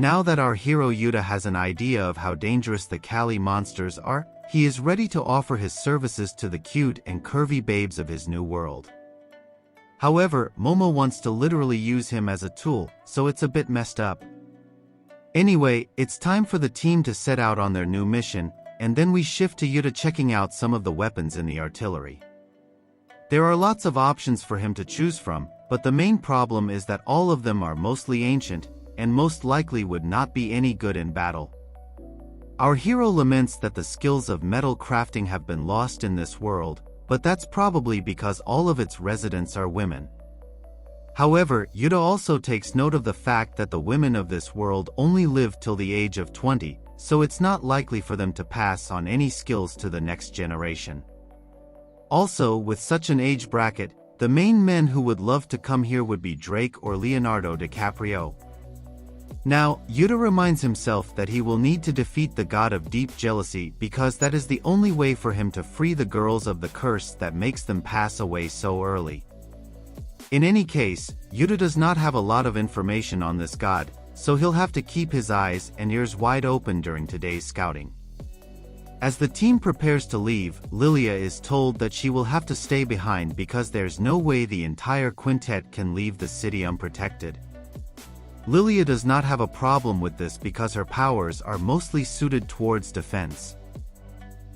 Now that our hero Uda has an idea of how dangerous the Cali monsters are, he is ready to offer his services to the cute and curvy babes of his new world. However, Momo wants to literally use him as a tool, so it's a bit messed up. Anyway, it's time for the team to set out on their new mission, and then we shift to Uda checking out some of the weapons in the artillery. There are lots of options for him to choose from, but the main problem is that all of them are mostly ancient, and most likely would not be any good in battle. Our hero laments that the skills of metal crafting have been lost in this world, but that's probably because all of its residents are women. However, Uda also takes note of the fact that the women of this world only live till the age of 20, so it's not likely for them to pass on any skills to the next generation. Also, with such an age bracket, the main men who would love to come here would be Drake or Leonardo DiCaprio. Now, Uda reminds himself that he will need to defeat the god of deep jealousy because that is the only way for him to free the girls of the curse that makes them pass away so early. In any case, Uda does not have a lot of information on this god, so he'll have to keep his eyes and ears wide open during today's scouting. As the team prepares to leave, Lilia is told that she will have to stay behind because there's no way the entire quintet can leave the city unprotected. Lilia does not have a problem with this because her powers are mostly suited towards defense.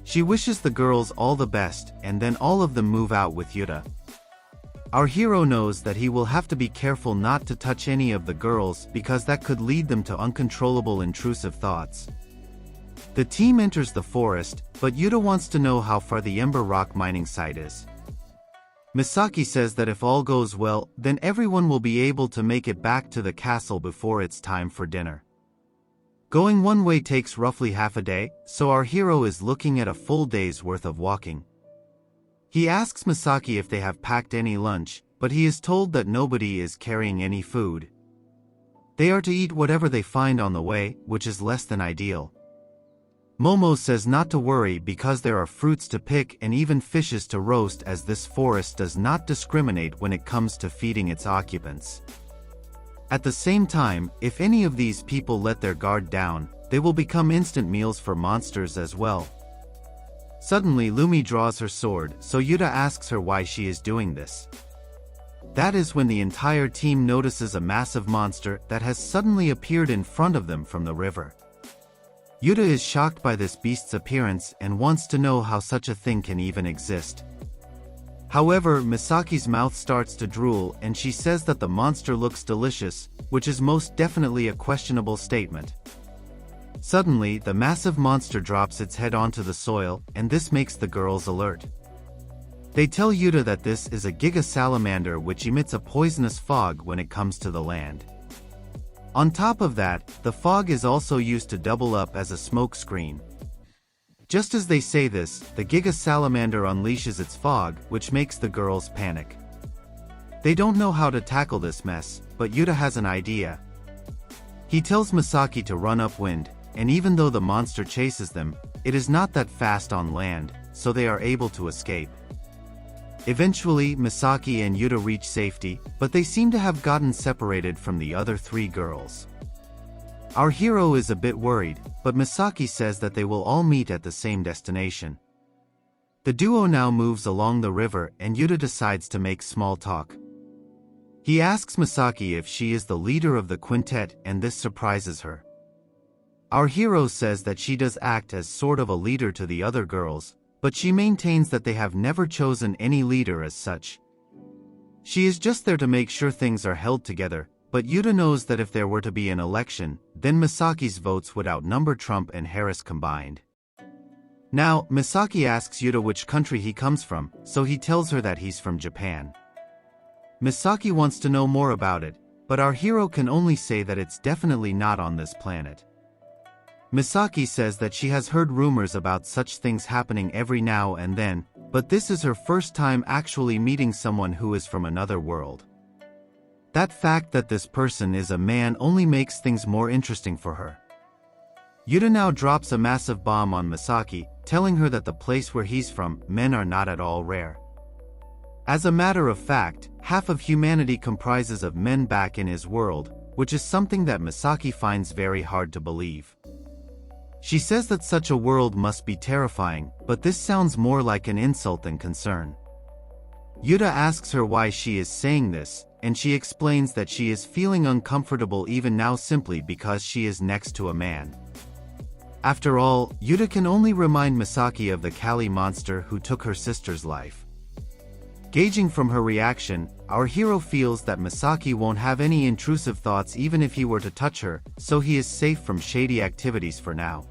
She wishes the girls all the best, and then all of them move out with Uda. Our hero knows that he will have to be careful not to touch any of the girls because that could lead them to uncontrollable intrusive thoughts. The team enters the forest, but Uda wants to know how far the Ember Rock mining site is. Misaki says that if all goes well, then everyone will be able to make it back to the castle before it's time for dinner. Going one way takes roughly half a day, so our hero is looking at a full day's worth of walking. He asks Misaki if they have packed any lunch, but he is told that nobody is carrying any food. They are to eat whatever they find on the way, which is less than ideal. Momo says not to worry because there are fruits to pick and even fishes to roast, as this forest does not discriminate when it comes to feeding its occupants. At the same time, if any of these people let their guard down, they will become instant meals for monsters as well. Suddenly Lumi draws her sword, so Uda asks her why she is doing this. That is when the entire team notices a massive monster that has suddenly appeared in front of them from the river. Uda is shocked by this beast's appearance and wants to know how such a thing can even exist. However, Misaki's mouth starts to drool and she says that the monster looks delicious, which is most definitely a questionable statement. Suddenly, the massive monster drops its head onto the soil, and this makes the girls alert. They tell Uda that this is a giga salamander which emits a poisonous fog when it comes to the land. On top of that, the fog is also used to double up as a smoke screen. Just as they say this, the giga salamander unleashes its fog, which makes the girls panic. They don't know how to tackle this mess, but Uda has an idea. He tells Misaki to run upwind, and even though the monster chases them, it is not that fast on land, so they are able to escape. Eventually, Misaki and Uda reach safety, but they seem to have gotten separated from the other three girls. Our hero is a bit worried, but Misaki says that they will all meet at the same destination. The duo now moves along the river and Uda decides to make small talk. He asks Misaki if she is the leader of the quintet, and this surprises her. Our hero says that she does act as sort of a leader to the other girls, but she maintains that they have never chosen any leader as such. She is just there to make sure things are held together, but Uda knows that if there were to be an election, then Misaki's votes would outnumber Trump and Harris combined. Now, Misaki asks Uda which country he comes from, so he tells her that he's from Japan. Misaki wants to know more about it, but our hero can only say that it's definitely not on this planet. Misaki says that she has heard rumors about such things happening every now and then, but this is her first time actually meeting someone who is from another world. That fact that this person is a man only makes things more interesting for her. Uda now drops a massive bomb on Misaki, telling her that the place where he's from, men are not at all rare. As a matter of fact, half of humanity comprises of men back in his world, which is something that Misaki finds very hard to believe. She says that such a world must be terrifying, but this sounds more like an insult than concern. Uda asks her why she is saying this, and she explains that she is feeling uncomfortable even now simply because she is next to a man. After all, Uda can only remind Misaki of the Cali monster who took her sister's life. Gauging from her reaction, our hero feels that Misaki won't have any intrusive thoughts even if he were to touch her, so he is safe from shady activities for now.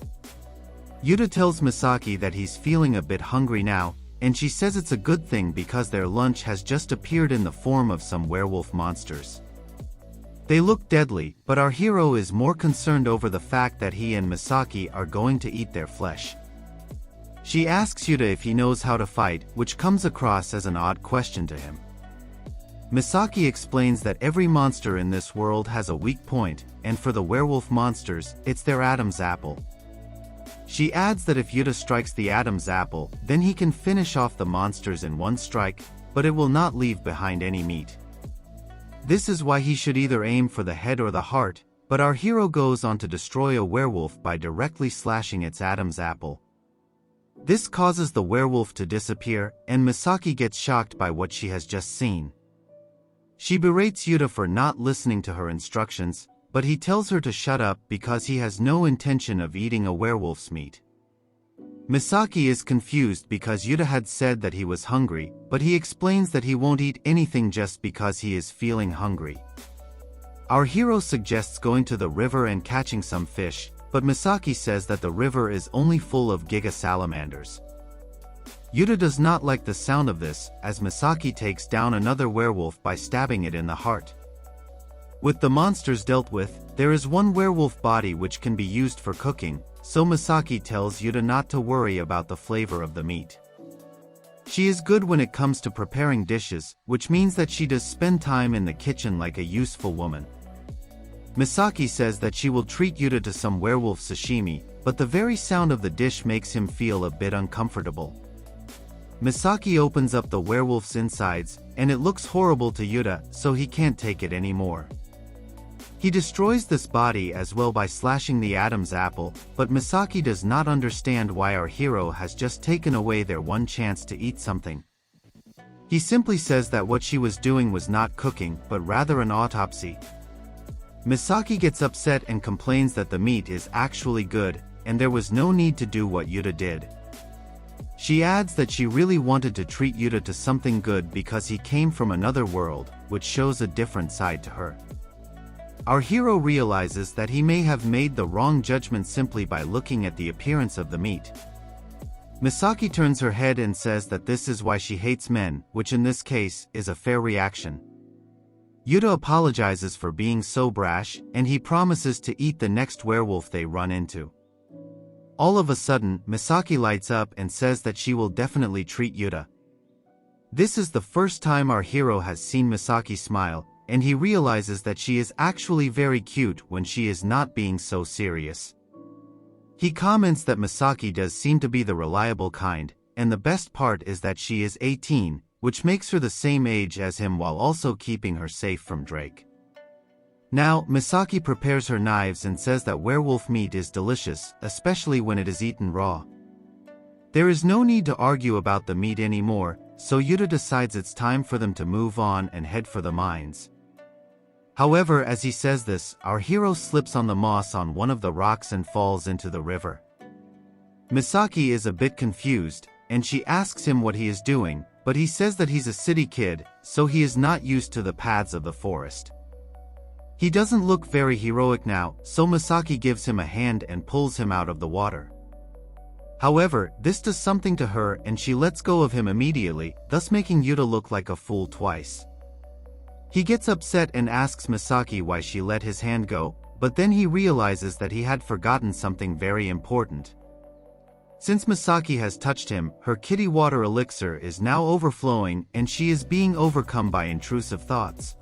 Uda tells Misaki that he's feeling a bit hungry now, and she says it's a good thing because their lunch has just appeared in the form of some werewolf monsters. They look deadly, but our hero is more concerned over the fact that he and Misaki are going to eat their flesh. She asks Uda if he knows how to fight, which comes across as an odd question to him. Misaki explains that every monster in this world has a weak point, and for the werewolf monsters, it's their Adam's apple. She adds that if Uda strikes the Adam's apple, then he can finish off the monsters in one strike, but it will not leave behind any meat. This is why he should either aim for the head or the heart, but our hero goes on to destroy a werewolf by directly slashing its Adam's apple. This causes the werewolf to disappear, and Misaki gets shocked by what she has just seen. She berates Uda for not listening to her instructions, but he tells her to shut up because he has no intention of eating a werewolf's meat. Misaki is confused because Uda had said that he was hungry, but he explains that he won't eat anything just because he is feeling hungry. Our hero suggests going to the river and catching some fish, but Misaki says that the river is only full of giga salamanders. Uda does not like the sound of this, as Misaki takes down another werewolf by stabbing it in the heart. With the monsters dealt with, there is one werewolf body which can be used for cooking, so Misaki tells Uda not to worry about the flavor of the meat. She is good when it comes to preparing dishes, which means that she does spend time in the kitchen like a useful woman. Misaki says that she will treat Uda to some werewolf sashimi, but the very sound of the dish makes him feel a bit uncomfortable. Misaki opens up the werewolf's insides, and it looks horrible to Uda, so he can't take it anymore. He destroys this body as well by slashing the Adam's apple, but Misaki does not understand why our hero has just taken away their one chance to eat something. He simply says that what she was doing was not cooking, but rather an autopsy. Misaki gets upset and complains that the meat is actually good, and there was no need to do what Uda did. She adds that she really wanted to treat Uda to something good because he came from another world, which shows a different side to her. Our hero realizes that he may have made the wrong judgment simply by looking at the appearance of the meat. Misaki turns her head and says that this is why she hates men, which in this case is a fair reaction. Uda apologizes for being so brash, and he promises to eat the next werewolf they run into. All of a sudden, Misaki lights up and says that she will definitely treat Uda. This is the first time our hero has seen Misaki smile, and he realizes that she is actually very cute when she is not being so serious. He comments that Misaki does seem to be the reliable kind, and the best part is that she is 18, which makes her the same age as him while also keeping her safe from Drake. Now, Misaki prepares her knives and says that werewolf meat is delicious, especially when it is eaten raw. There is no need to argue about the meat anymore, so Uda decides it's time for them to move on and head for the mines. However, as he says this, our hero slips on the moss on one of the rocks and falls into the river. Misaki is a bit confused, and she asks him what he is doing, but he says that he's a city kid, so he is not used to the paths of the forest. He doesn't look very heroic now, so Misaki gives him a hand and pulls him out of the water. However, this does something to her and she lets go of him immediately, thus making Uda look like a fool twice. He gets upset and asks Misaki why she let his hand go, but then he realizes that he had forgotten something very important. Since Misaki has touched him, her kitty water elixir is now overflowing and she is being overcome by intrusive thoughts.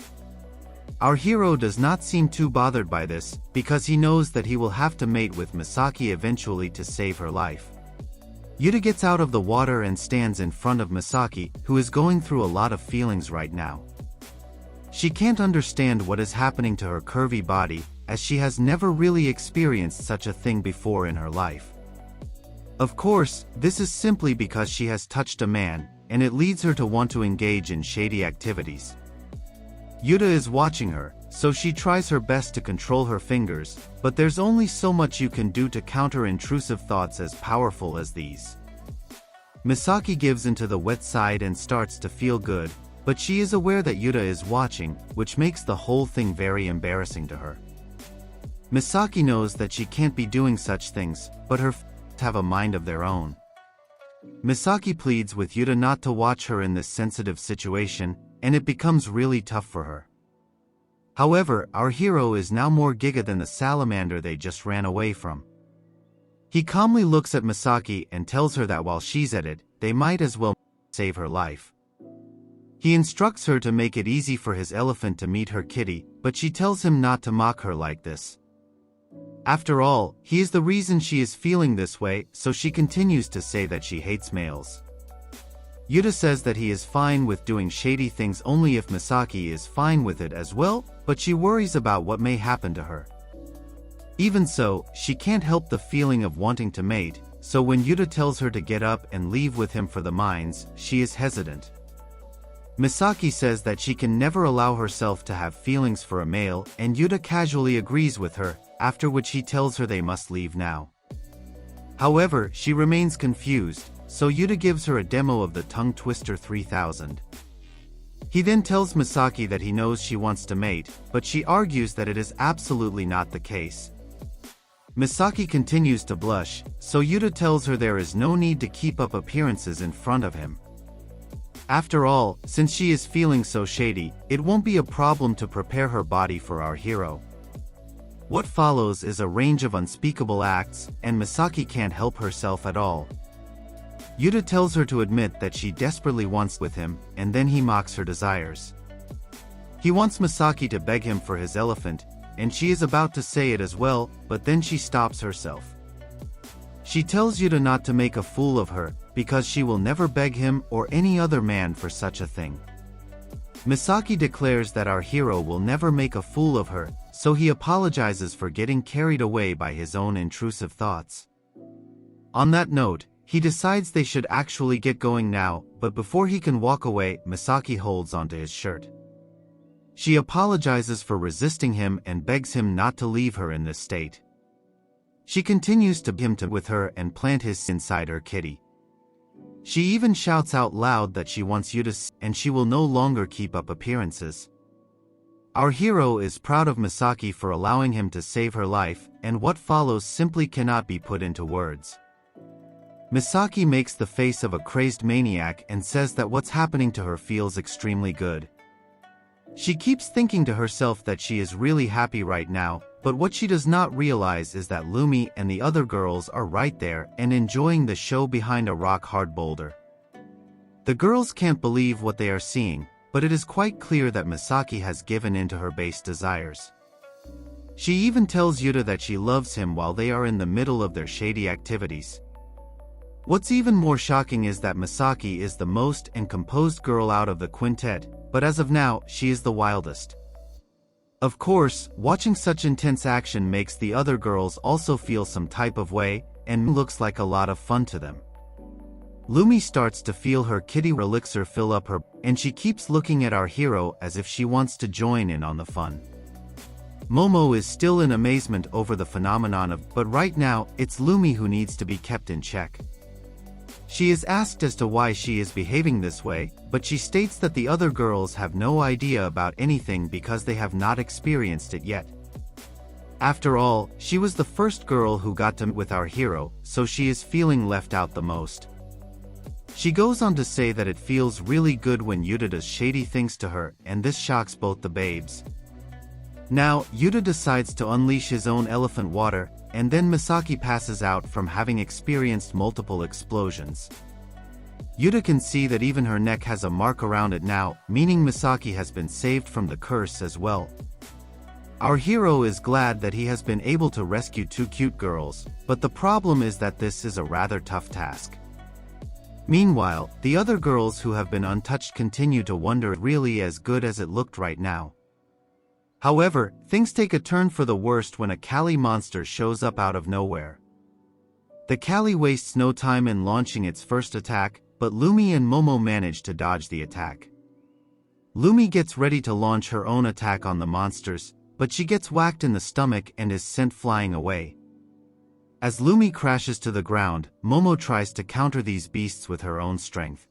Our hero does not seem too bothered by this, because he knows that he will have to mate with Misaki eventually to save her life. Uda gets out of the water and stands in front of Misaki, who is going through a lot of feelings right now. She can't understand what is happening to her curvy body, as she has never really experienced such a thing before in her life. Of course, this is simply because she has touched a man, and it leads her to want to engage in shady activities. Uda is watching her, so she tries her best to control her fingers, but there's only so much you can do to counter intrusive thoughts as powerful as these. Misaki gives into the wet side and starts to feel good, but she is aware that Uda is watching, which makes the whole thing very embarrassing to her. Misaki knows that she can't be doing such things, but her have a mind of their own. Misaki pleads with Uda not to watch her in this sensitive situation, and it becomes really tough for her. However, our hero is now more giga than the salamander they just ran away from. He calmly looks at Misaki and tells her that while she's at it, they might as well save her life. He instructs her to make it easy for his elephant to meet her kitty, but she tells him not to mock her like this. After all, he is the reason she is feeling this way, so she continues to say that she hates males. Uda says that he is fine with doing shady things only if Misaki is fine with it as well, but she worries about what may happen to her. Even so, she can't help the feeling of wanting to mate, so when Uda tells her to get up and leave with him for the mines, she is hesitant. Misaki says that she can never allow herself to have feelings for a male, and Uda casually agrees with her, after which he tells her they must leave now. However, she remains confused, so Uda gives her a demo of the Tongue Twister 3000. He then tells Misaki that he knows she wants to mate, but she argues that it is absolutely not the case. Misaki continues to blush, so Uda tells her there is no need to keep up appearances in front of him. After all, since she is feeling so shady, it won't be a problem to prepare her body for our hero. What follows is a range of unspeakable acts, and Misaki can't help herself at all. Uda tells her to admit that she desperately wants with him, and then he mocks her desires. He wants Misaki to beg him for his elephant, and she is about to say it as well, but then she stops herself. She tells Uda not to make a fool of her, because she will never beg him or any other man for such a thing. Misaki declares that our hero will never make a fool of her, so he apologizes for getting carried away by his own intrusive thoughts. On that note, he decides they should actually get going now, but before he can walk away, Misaki holds onto his shirt. She apologizes for resisting him and begs him not to leave her in this state. She continues to him with her and plant his inside her kitty. She even shouts out loud that she wants you to see, and she will no longer keep up appearances. Our hero is proud of Misaki for allowing him to save her life, and what follows simply cannot be put into words. Misaki makes the face of a crazed maniac and says that what's happening to her feels extremely good. She keeps thinking to herself that she is really happy right now, but what she does not realize is that Lumi and the other girls are right there and enjoying the show behind a rock-hard boulder. The girls can't believe what they are seeing, but it is quite clear that Misaki has given in to her base desires. She even tells Uda that she loves him while they are in the middle of their shady activities. What's even more shocking is that Misaki is the most and composed girl out of the quintet, but as of now, she is the wildest. Of course, watching such intense action makes the other girls also feel some type of way, and looks like a lot of fun to them. Lumi starts to feel her kitty elixir fill up her, and she keeps looking at our hero as if she wants to join in on the fun. Momo is still in amazement over the phenomenon but right now, it's Lumi who needs to be kept in check. She is asked as to why she is behaving this way, but she states that the other girls have no idea about anything because they have not experienced it yet. After all, she was the first girl who got to with our hero, so she is feeling left out the most. She goes on to say that it feels really good when Uda does shady things to her, and this shocks both the babes. Now, Uda decides to unleash his own elephant water, and then Misaki passes out from having experienced multiple explosions. Uda can see that even her neck has a mark around it now, meaning Misaki has been saved from the curse as well. Our hero is glad that he has been able to rescue two cute girls, but the problem is that this is a rather tough task. Meanwhile, the other girls who have been untouched continue to wonder if really as good as it looked right now. However, things take a turn for the worst when a Cali monster shows up out of nowhere. The Cali wastes no time in launching its first attack, but Lumi and Momo manage to dodge the attack. Lumi gets ready to launch her own attack on the monsters, but she gets whacked in the stomach and is sent flying away. As Lumi crashes to the ground, Momo tries to counter these beasts with her own strength.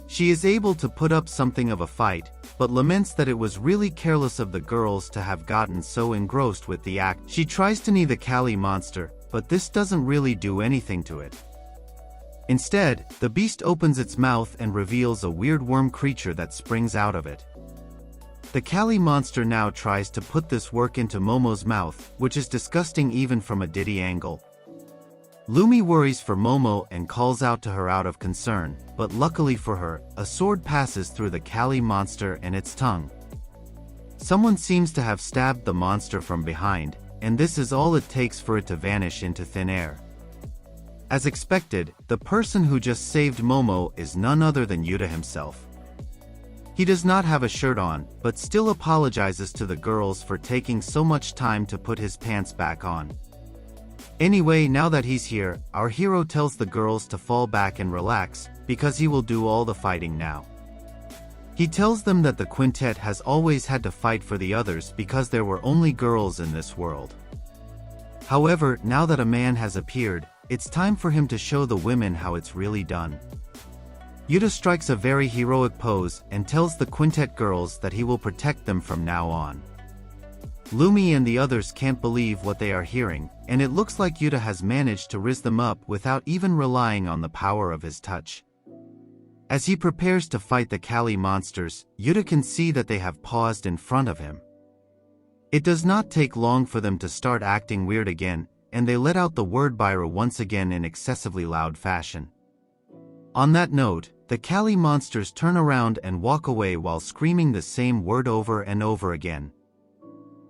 She is able to put up something of a fight, but laments that it was really careless of the girls to have gotten so engrossed with the act. She tries to knee the Cali monster, but this doesn't really do anything to it. Instead, the beast opens its mouth and reveals a weird worm creature that springs out of it. The Cali monster now tries to put this work into Momo's mouth, which is disgusting even from a Diddy angle. Lumi worries for Momo and calls out to her out of concern, but luckily for her, a sword passes through the Cali monster and its tongue. Someone seems to have stabbed the monster from behind, and this is all it takes for it to vanish into thin air. As expected, the person who just saved Momo is none other than Uda himself. He does not have a shirt on, but still apologizes to the girls for taking so much time to put his pants back on. Anyway, now that he's here, our hero tells the girls to fall back and relax, because he will do all the fighting now. He tells them that the quintet has always had to fight for the others because there were only girls in this world. However, now that a man has appeared, it's time for him to show the women how it's really done. Uda strikes a very heroic pose and tells the quintet girls that he will protect them from now on. Lumi and the others can't believe what they are hearing, and it looks like Uda has managed to rizz them up without even relying on the power of his touch. As he prepares to fight the Cali monsters, Uda can see that they have paused in front of him. It does not take long for them to start acting weird again, and they let out the word Byra once again in excessively loud fashion. On that note, the Cali monsters turn around and walk away while screaming the same word over and over again.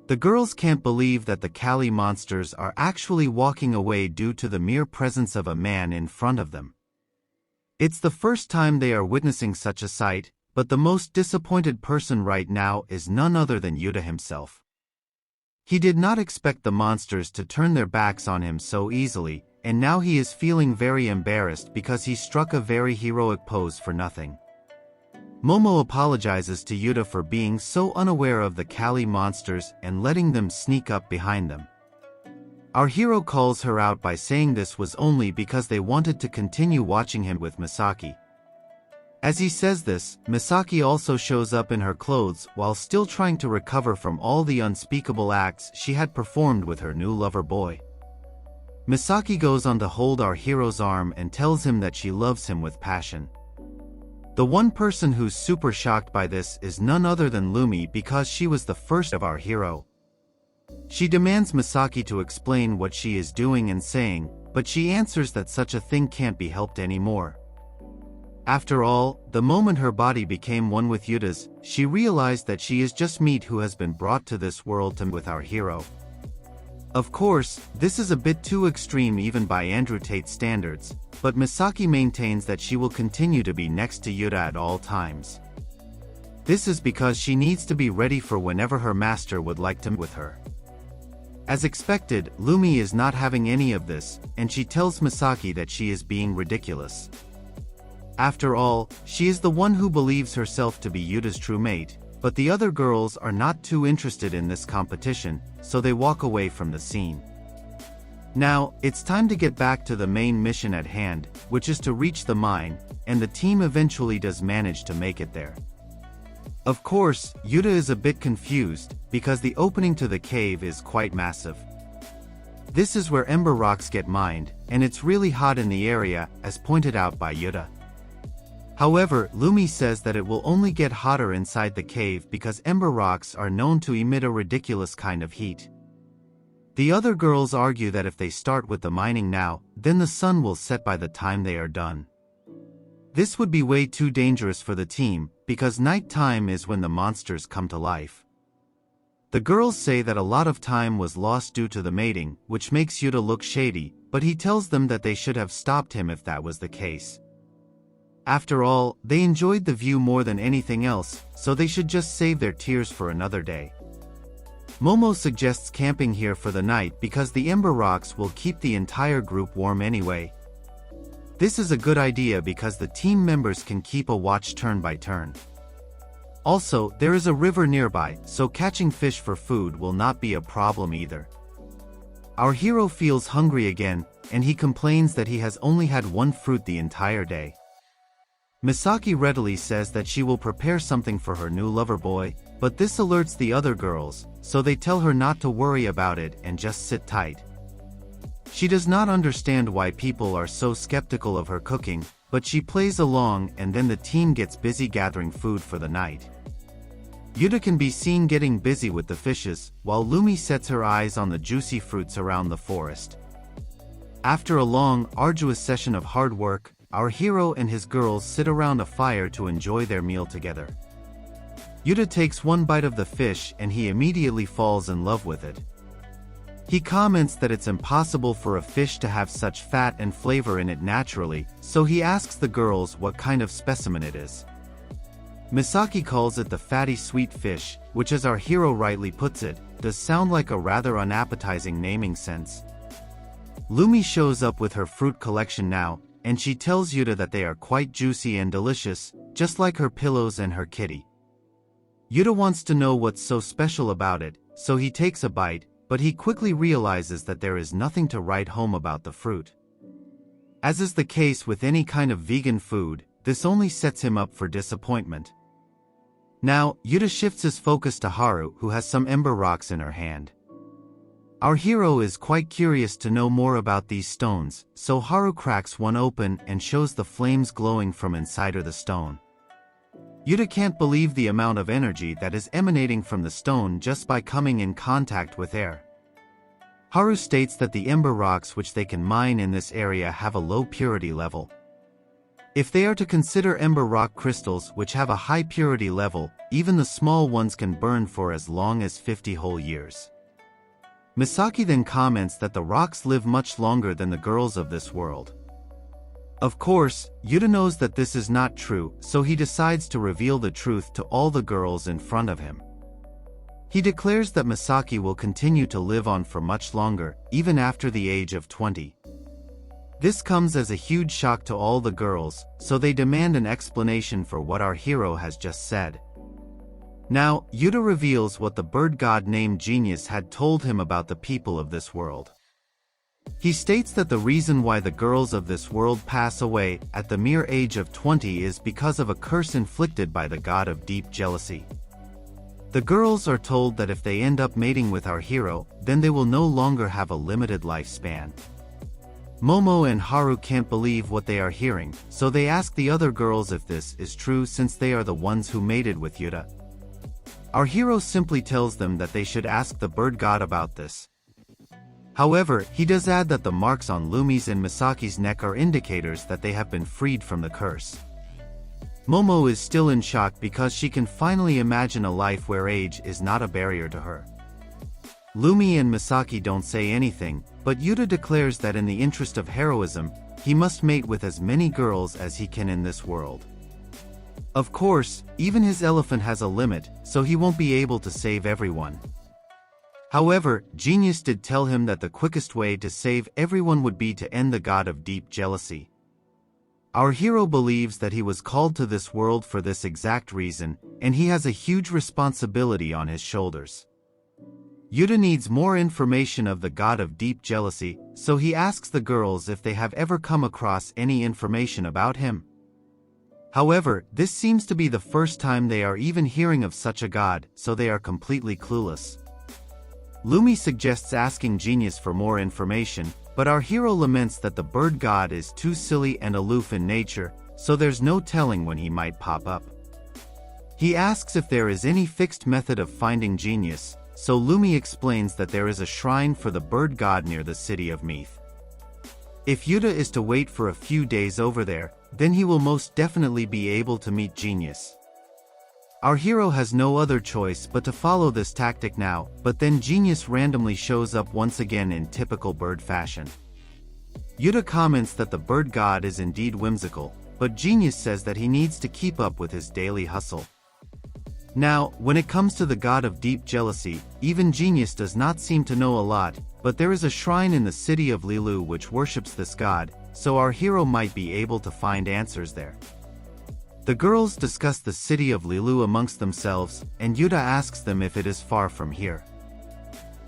The girls can't believe that the Cali monsters are actually walking away due to the mere presence of a man in front of them. It's the first time they are witnessing such a sight, but the most disappointed person right now is none other than Uda himself. He did not expect the monsters to turn their backs on him so easily, and now he is feeling very embarrassed because he struck a very heroic pose for nothing. Momo apologizes to Uda for being so unaware of the Cali monsters and letting them sneak up behind them. Our hero calls her out by saying this was only because they wanted to continue watching him with Misaki. As he says this, Misaki also shows up in her clothes while still trying to recover from all the unspeakable acts she had performed with her new lover boy. Misaki goes on to hold our hero's arm and tells him that she loves him with passion. The one person who's super shocked by this is none other than Lumi because she was the first of our hero. She demands Misaki to explain what she is doing and saying, but she answers that such a thing can't be helped anymore. After all, the moment her body became one with Uda's, she realized that she is just meat who has been brought to this world to with our hero. Of course, this is a bit too extreme even by Andrew Tate standards, but Misaki maintains that she will continue to be next to Uda at all times. This is because she needs to be ready for whenever her master would like to with her. As expected, Lumi is not having any of this, and she tells Misaki that she is being ridiculous. After all, she is the one who believes herself to be Uda's true mate, but the other girls are not too interested in this competition, so they walk away from the scene. Now, it's time to get back to the main mission at hand, which is to reach the mine, and the team eventually does manage to make it there. Of course, Uda is a bit confused, because the opening to the cave is quite massive. This is where ember rocks get mined, and it's really hot in the area, as pointed out by Uda. However, Lumi says that it will only get hotter inside the cave because ember rocks are known to emit a ridiculous kind of heat. The other girls argue that if they start with the mining now, then the sun will set by the time they are done. This would be way too dangerous for the team, because night time is when the monsters come to life. The girls say that a lot of time was lost due to the mating, which makes Uda look shady, but he tells them that they should have stopped him if that was the case. After all, they enjoyed the view more than anything else, so they should just save their tears for another day. Momo suggests camping here for the night because the ember rocks will keep the entire group warm anyway. This is a good idea because the team members can keep a watch turn by turn. Also, there is a river nearby, so catching fish for food will not be a problem either. Our hero feels hungry again, and he complains that he has only had one fruit the entire day. Misaki readily says that she will prepare something for her new lover boy, but this alerts the other girls, so they tell her not to worry about it and just sit tight. She does not understand why people are so skeptical of her cooking, but she plays along, and then the team gets busy gathering food for the night. Uda can be seen getting busy with the fishes, while Lumi sets her eyes on the juicy fruits around the forest. After a long, arduous session of hard work, our hero and his girls sit around a fire to enjoy their meal together. Uda takes one bite of the fish and he immediately falls in love with it. He comments that it's impossible for a fish to have such fat and flavor in it naturally, so he asks the girls what kind of specimen it is. Misaki calls it the fatty sweet fish, which, as our hero rightly puts it, does sound like a rather unappetizing naming sense. Lumi shows up with her fruit collection now, and she tells Uda that they are quite juicy and delicious, just like her pillows and her kitty. Uda wants to know what's so special about it, so he takes a bite, but he quickly realizes that there is nothing to write home about the fruit. As is the case with any kind of vegan food, this only sets him up for disappointment. Now, Uda shifts his focus to Haru, who has some ember rocks in her hand. Our hero is quite curious to know more about these stones, so Haru cracks one open and shows the flames glowing from inside of the stone. Uda can't believe the amount of energy that is emanating from the stone just by coming in contact with air. Haru states that the ember rocks which they can mine in this area have a low purity level. If they are to consider ember rock crystals which have a high purity level, even the small ones can burn for as long as 50 whole years. Misaki then comments that the rocks live much longer than the girls of this world. Of course, Uda knows that this is not true, so he decides to reveal the truth to all the girls in front of him. He declares that Misaki will continue to live on for much longer, even after the age of 20. This comes as a huge shock to all the girls, so they demand an explanation for what our hero has just said. Now, Uda reveals what the bird god named Genius had told him about the people of this world. He states that the reason why the girls of this world pass away at the mere age of 20 is because of a curse inflicted by the god of deep jealousy. The girls are told that if they end up mating with our hero, then they will no longer have a limited lifespan. Momo and Haru can't believe what they are hearing, so they ask the other girls if this is true since they are the ones who mated with Uda. Our hero simply tells them that they should ask the bird god about this. However, he does add that the marks on Lumi's and Misaki's neck are indicators that they have been freed from the curse. Momo is still in shock because she can finally imagine a life where age is not a barrier to her. Lumi and Misaki don't say anything, but Uda declares that in the interest of heroism, he must mate with as many girls as he can in this world. Of course, even his elephant has a limit, so he won't be able to save everyone. However, Genius did tell him that the quickest way to save everyone would be to end the god of deep jealousy. Our hero believes that he was called to this world for this exact reason, and he has a huge responsibility on his shoulders. Uda needs more information of the god of deep jealousy, so he asks the girls if they have ever come across any information about him. However, this seems to be the first time they are even hearing of such a god, so they are completely clueless. Lumi suggests asking Genius for more information, but our hero laments that the bird god is too silly and aloof in nature, so there's no telling when he might pop up. He asks if there is any fixed method of finding Genius, so Lumi explains that there is a shrine for the bird god near the city of Meath. If Uda is to wait for a few days over there, then he will most definitely be able to meet Genius. Our hero has no other choice but to follow this tactic now, but then Genius randomly shows up once again in typical bird fashion. Uda comments that the bird god is indeed whimsical, but Genius says that he needs to keep up with his daily hustle. Now, when it comes to the god of deep jealousy, even Genius does not seem to know a lot, but there is a shrine in the city of Lilu which worships this god, so our hero might be able to find answers there. The girls discuss the city of Lilu amongst themselves, and Uda asks them if it is far from here.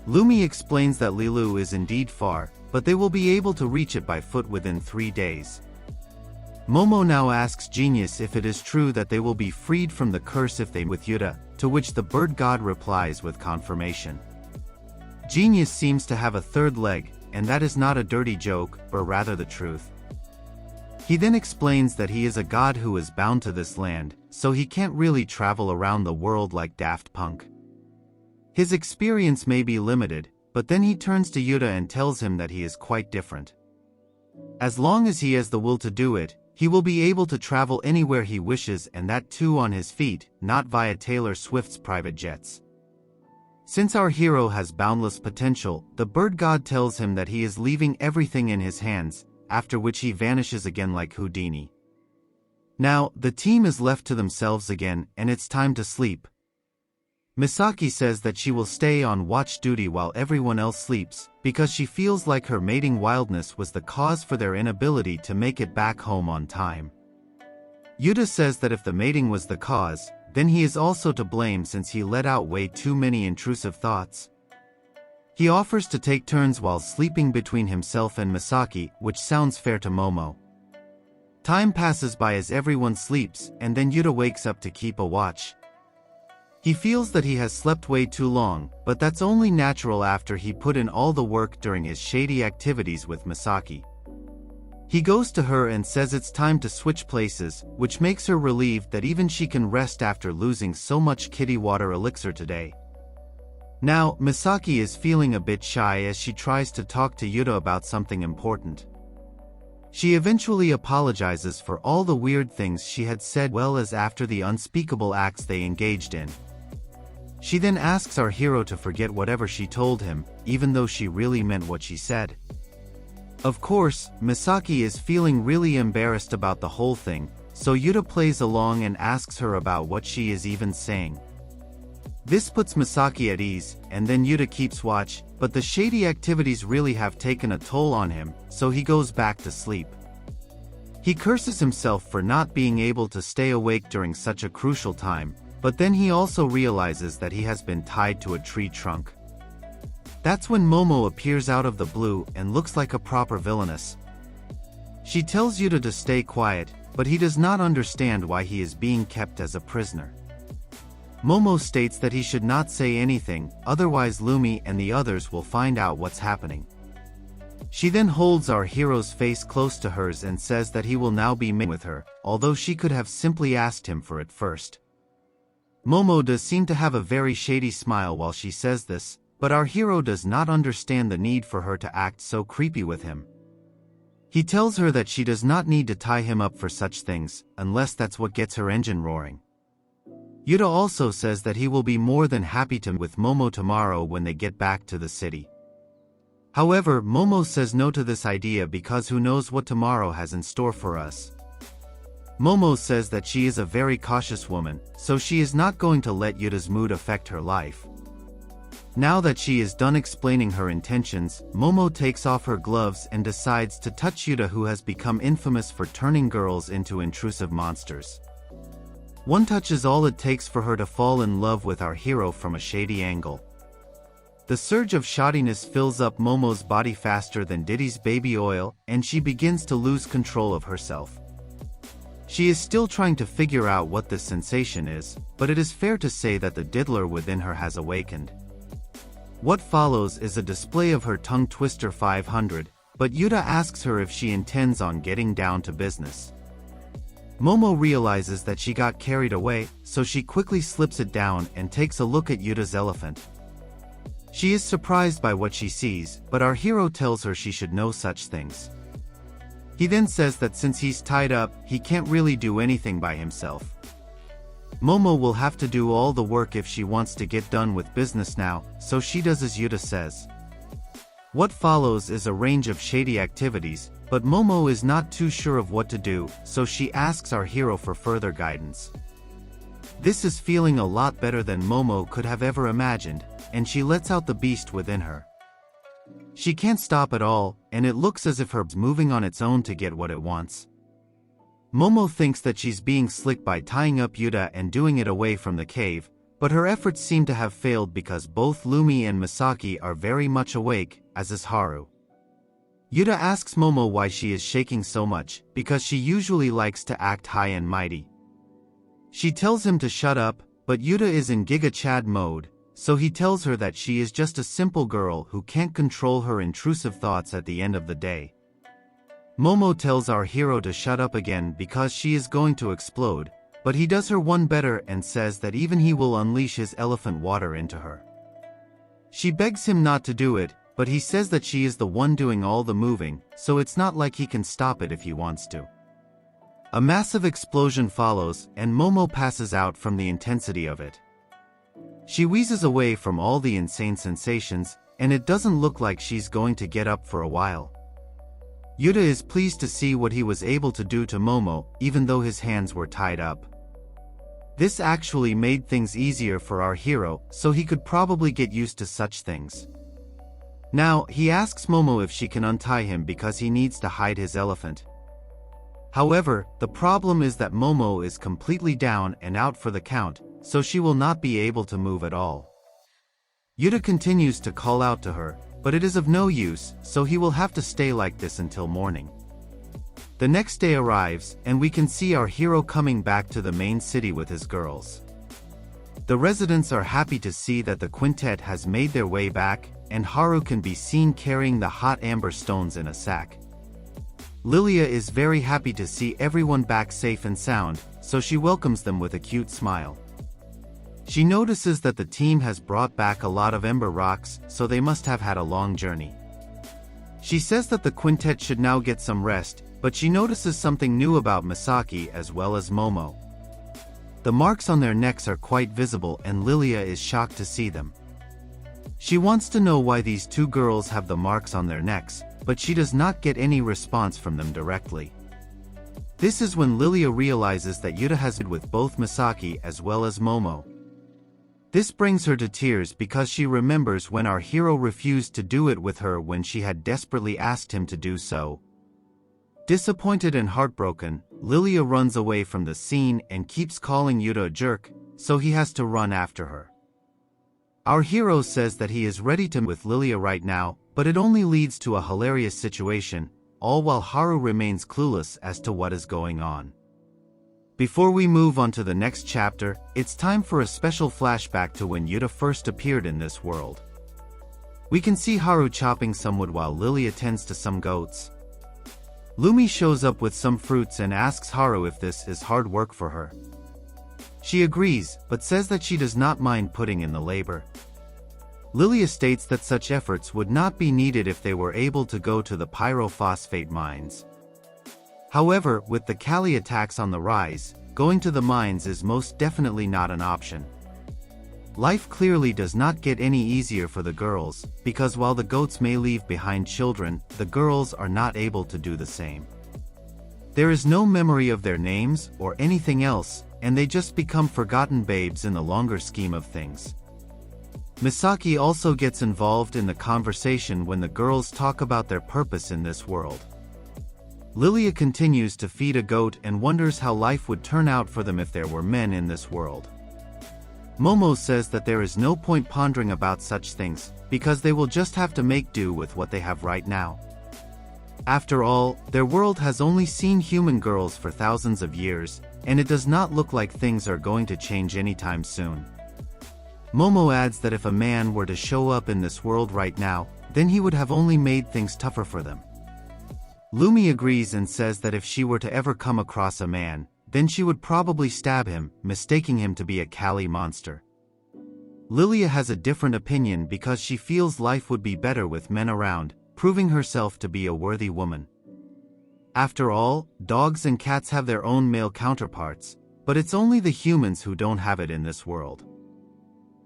Lumi explains that Lilu is indeed far, but they will be able to reach it by foot within 3 days. Momo now asks Genius if it is true that they will be freed from the curse if they with Uda, to which the bird god replies with confirmation. Genius seems to have a third leg, and that is not a dirty joke, but rather the truth. He then explains that he is a god who is bound to this land, so he can't really travel around the world like Daft Punk. His experience may be limited, but then he turns to Uda and tells him that he is quite different. As long as he has the will to do it, he will be able to travel anywhere he wishes, and that too on his feet, not via Taylor Swift's private jets. Since our hero has boundless potential, the bird god tells him that he is leaving everything in his hands, after which he vanishes again like Houdini. Now, the team is left to themselves again, and it's time to sleep. Misaki says that she will stay on watch duty while everyone else sleeps, because she feels like her mating wildness was the cause for their inability to make it back home on time. Uda says that if the mating was the cause, then he is also to blame since he let out way too many intrusive thoughts. He offers to take turns while sleeping between himself and Misaki, which sounds fair to Momo. Time passes by as everyone sleeps, and then Uda wakes up to keep a watch. He feels that he has slept way too long, but that's only natural after he put in all the work during his shady activities with Misaki. He goes to her and says it's time to switch places, which makes her relieved that even she can rest after losing so much kitty water elixir today. Now, Misaki is feeling a bit shy as she tries to talk to Uda about something important. She eventually apologizes for all the weird things she had said, well as after the unspeakable acts they engaged in. She then asks our hero to forget whatever she told him, even though she really meant what she said. Of course, Misaki is feeling really embarrassed about the whole thing, so Uda plays along and asks her about what she is even saying. This puts Misaki at ease, and then Uda keeps watch, but the shady activities really have taken a toll on him, so he goes back to sleep. He curses himself for not being able to stay awake during such a crucial time, but then he also realizes that he has been tied to a tree trunk. That's when Momo appears out of the blue and looks like a proper villainess. She tells Uda to stay quiet, but he does not understand why he is being kept as a prisoner. Momo states that he should not say anything, otherwise Lumi and the others will find out what's happening. She then holds our hero's face close to hers and says that he will now be with her, although she could have simply asked him for it first. Momo does seem to have a very shady smile while she says this, but our hero does not understand the need for her to act so creepy with him. He tells her that she does not need to tie him up for such things, unless that's what gets her engine roaring. Uda also says that he will be more than happy to with Momo tomorrow when they get back to the city. However, Momo says no to this idea because who knows what tomorrow has in store for us. Momo says that she is a very cautious woman, so she is not going to let Uda's mood affect her life. Now that she is done explaining her intentions, Momo takes off her gloves and decides to touch Uda, who has become infamous for turning girls into intrusive monsters. One touch is all it takes for her to fall in love with our hero from a shady angle. The surge of shoddiness fills up Momo's body faster than Diddy's baby oil, and she begins to lose control of herself. She is still trying to figure out what this sensation is, but it is fair to say that the diddler within her has awakened. What follows is a display of her tongue twister 500, but Uda asks her if she intends on getting down to business. Momo realizes that she got carried away, so she quickly slips it down and takes a look at Uda's elephant. She is surprised by what she sees, but our hero tells her she should know such things. He then says that since he's tied up, he can't really do anything by himself. Momo will have to do all the work if she wants to get done with business now, so she does as Uda says. What follows is a range of shady activities, but Momo is not too sure of what to do, so she asks our hero for further guidance. This is feeling a lot better than Momo could have ever imagined, and she lets out the beast within her. She can't stop at all, and it looks as if her's moving on its own to get what it wants. Momo thinks that she's being slick by tying up Uda and doing it away from the cave, but her efforts seem to have failed because both Lumi and Misaki are very much awake, as is Haru. Uda asks Momo why she is shaking so much, because she usually likes to act high and mighty. She tells him to shut up, but Uda is in Giga Chad mode, so he tells her that she is just a simple girl who can't control her intrusive thoughts at the end of the day. Momo tells our hero to shut up again because she is going to explode, but he does her one better and says that even he will unleash his elephant water into her. She begs him not to do it, but he says that she is the one doing all the moving, so it's not like he can stop it if he wants to. A massive explosion follows, and Momo passes out from the intensity of it. She wheezes away from all the insane sensations, and it doesn't look like she's going to get up for a while. Uda is pleased to see what he was able to do to Momo, even though his hands were tied up. This actually made things easier for our hero, so he could probably get used to such things. Now, he asks Momo if she can untie him because he needs to hide his elephant. However, the problem is that Momo is completely down and out for the count, so she will not be able to move at all. Uda continues to call out to her, but it is of no use, so he will have to stay like this until morning. The next day arrives, and we can see our hero coming back to the main city with his girls. The residents are happy to see that the quintet has made their way back, and Haru can be seen carrying the hot amber stones in a sack. Lilia is very happy to see everyone back safe and sound, so she welcomes them with a cute smile. She notices that the team has brought back a lot of ember rocks, so they must have had a long journey. She says that the quintet should now get some rest, but she notices something new about Misaki as well as Momo. The marks on their necks are quite visible and Lilia is shocked to see them. She wants to know why these two girls have the marks on their necks, but she does not get any response from them directly. This is when Lilia realizes that Uda has it with both Misaki as well as Momo. This brings her to tears because she remembers when our hero refused to do it with her when she had desperately asked him to do so. Disappointed and heartbroken, Lilia runs away from the scene and keeps calling Uda a jerk, so he has to run after her. Our hero says that he is ready to with Lilia right now, but it only leads to a hilarious situation, all while Haru remains clueless as to what is going on. Before we move on to the next chapter, it's time for a special flashback to when Uda first appeared in this world. We can see Haru chopping some wood while Lilia tends to some goats. Lumi shows up with some fruits and asks Haru if this is hard work for her. She agrees, but says that she does not mind putting in the labor. Lilia states that such efforts would not be needed if they were able to go to the pyrophosphate mines. However, with the Cali attacks on the rise, going to the mines is most definitely not an option. Life clearly does not get any easier for the girls, because while the goats may leave behind children, the girls are not able to do the same. There is no memory of their names or anything else, and they just become forgotten babes in the longer scheme of things. Misaki also gets involved in the conversation when the girls talk about their purpose in this world. Lilia continues to feed a goat and wonders how life would turn out for them if there were men in this world. Momo says that there is no point pondering about such things, because they will just have to make do with what they have right now. After all, their world has only seen human girls for thousands of years, and it does not look like things are going to change anytime soon. Momo adds that if a man were to show up in this world right now, then he would have only made things tougher for them. Lumi agrees and says that if she were to ever come across a man, then she would probably stab him, mistaking him to be a Cali monster. Lilia has a different opinion because she feels life would be better with men around, proving herself to be a worthy woman. After all, dogs and cats have their own male counterparts, but it's only the humans who don't have it in this world.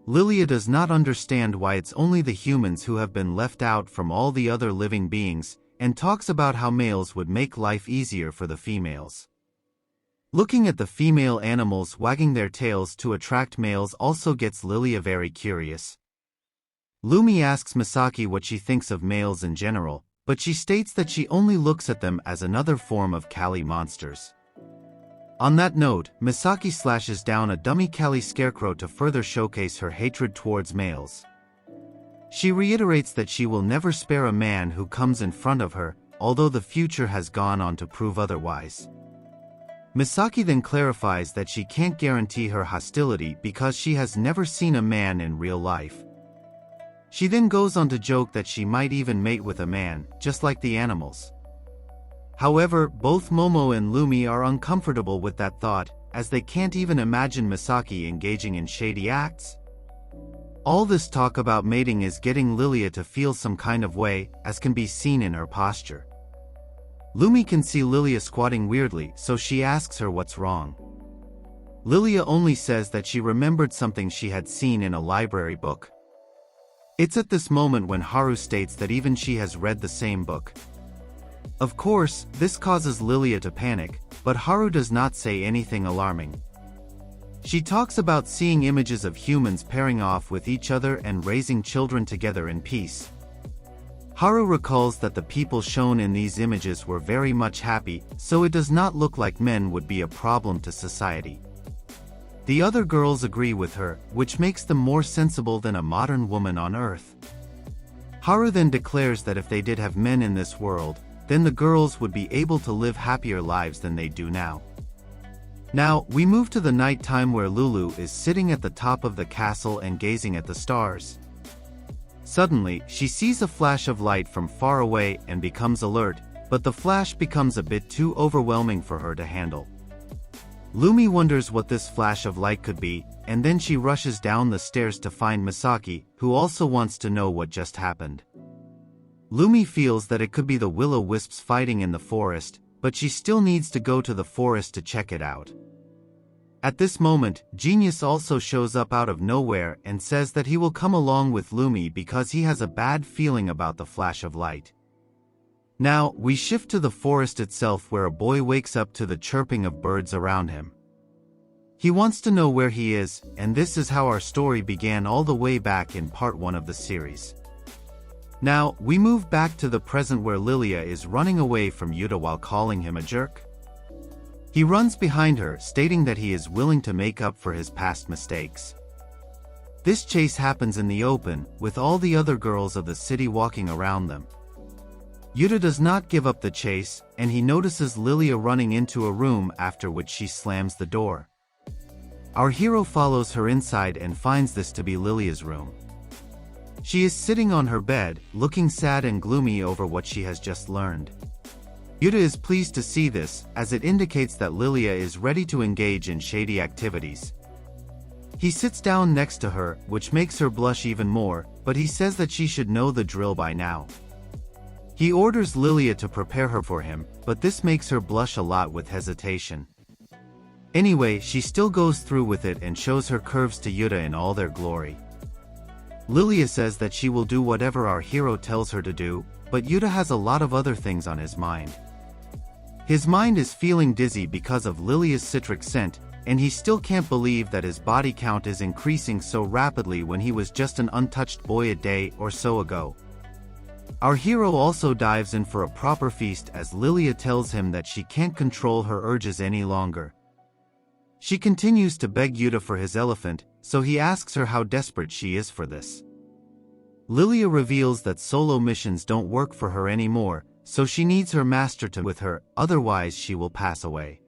Lilia does not understand why it's only the humans who have been left out from all the other living beings, and talks about how males would make life easier for the females. Looking at the female animals wagging their tails to attract males also gets Lilia very curious. Lumi asks Misaki what she thinks of males in general, but she states that she only looks at them as another form of Cali monsters. On that note, Misaki slashes down a dummy Cali scarecrow to further showcase her hatred towards males. She reiterates that she will never spare a man who comes in front of her, although the future has gone on to prove otherwise. Misaki then clarifies that she can't guarantee her hostility because she has never seen a man in real life. She then goes on to joke that she might even mate with a man, just like the animals. However, both Momo and Lumi are uncomfortable with that thought, as they can't even imagine Misaki engaging in shady acts. All this talk about mating is getting Lilia to feel some kind of way, as can be seen in her posture. Lumi can see Lilia squatting weirdly, so she asks her what's wrong. Lilia only says that she remembered something she had seen in a library book. It's at this moment when Haru states that even she has read the same book. Of course, this causes Lilia to panic, but Haru does not say anything alarming. She talks about seeing images of humans pairing off with each other and raising children together in peace. Haru recalls that the people shown in these images were very much happy, so it does not look like men would be a problem to society. The other girls agree with her, which makes them more sensible than a modern woman on Earth. Haru then declares that if they did have men in this world, then the girls would be able to live happier lives than they do now. Now, we move to the night time where Lulu is sitting at the top of the castle and gazing at the stars. Suddenly, she sees a flash of light from far away and becomes alert, but the flash becomes a bit too overwhelming for her to handle. Lumi wonders what this flash of light could be, and then she rushes down the stairs to find Misaki, who also wants to know what just happened. Lumi feels that it could be the will-o-wisps fighting in the forest, but she still needs to go to the forest to check it out. At this moment, Genius also shows up out of nowhere and says that he will come along with Lumi because he has a bad feeling about the flash of light. Now, we shift to the forest itself where a boy wakes up to the chirping of birds around him. He wants to know where he is, and this is how our story began all the way back in part 1 of the series. Now, we move back to the present where Lilia is running away from Uda while calling him a jerk. He runs behind her, stating that he is willing to make up for his past mistakes. This chase happens in the open, with all the other girls of the city walking around them. Uda does not give up the chase, and he notices Lilia running into a room, after which she slams the door. Our hero follows her inside and finds this to be Lilia's room. She is sitting on her bed, looking sad and gloomy over what she has just learned. Uda is pleased to see this, as it indicates that Lilia is ready to engage in shady activities. He sits down next to her, which makes her blush even more, but he says that she should know the drill by now. He orders Lilia to prepare her for him, but this makes her blush a lot with hesitation. Anyway, she still goes through with it and shows her curves to Uda in all their glory. Lilia says that she will do whatever our hero tells her to do, but Uda has a lot of other things on his mind. His mind is feeling dizzy because of Lilia's citric scent, and he still can't believe that his body count is increasing so rapidly when he was just an untouched boy a day or so ago. Our hero also dives in for a proper feast as Lilia tells him that she can't control her urges any longer. She continues to beg Uda for his elephant, so he asks her how desperate she is for this. Lilia reveals that solo missions don't work for her anymore, so she needs her master to with her, otherwise she will pass away.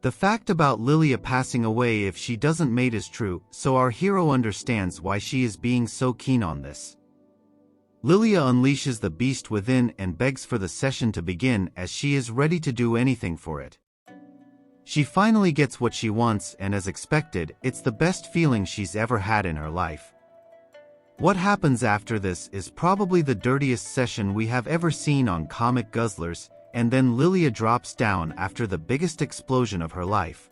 The fact about Lilia passing away if she doesn't mate is true, so our hero understands why she is being so keen on this. Lilia unleashes the beast within and begs for the session to begin as she is ready to do anything for it. She finally gets what she wants, and as expected, it's the best feeling she's ever had in her life. What happens after this is probably the dirtiest session we have ever seen on Comic Guzzlers, and then Lilia drops down after the biggest explosion of her life.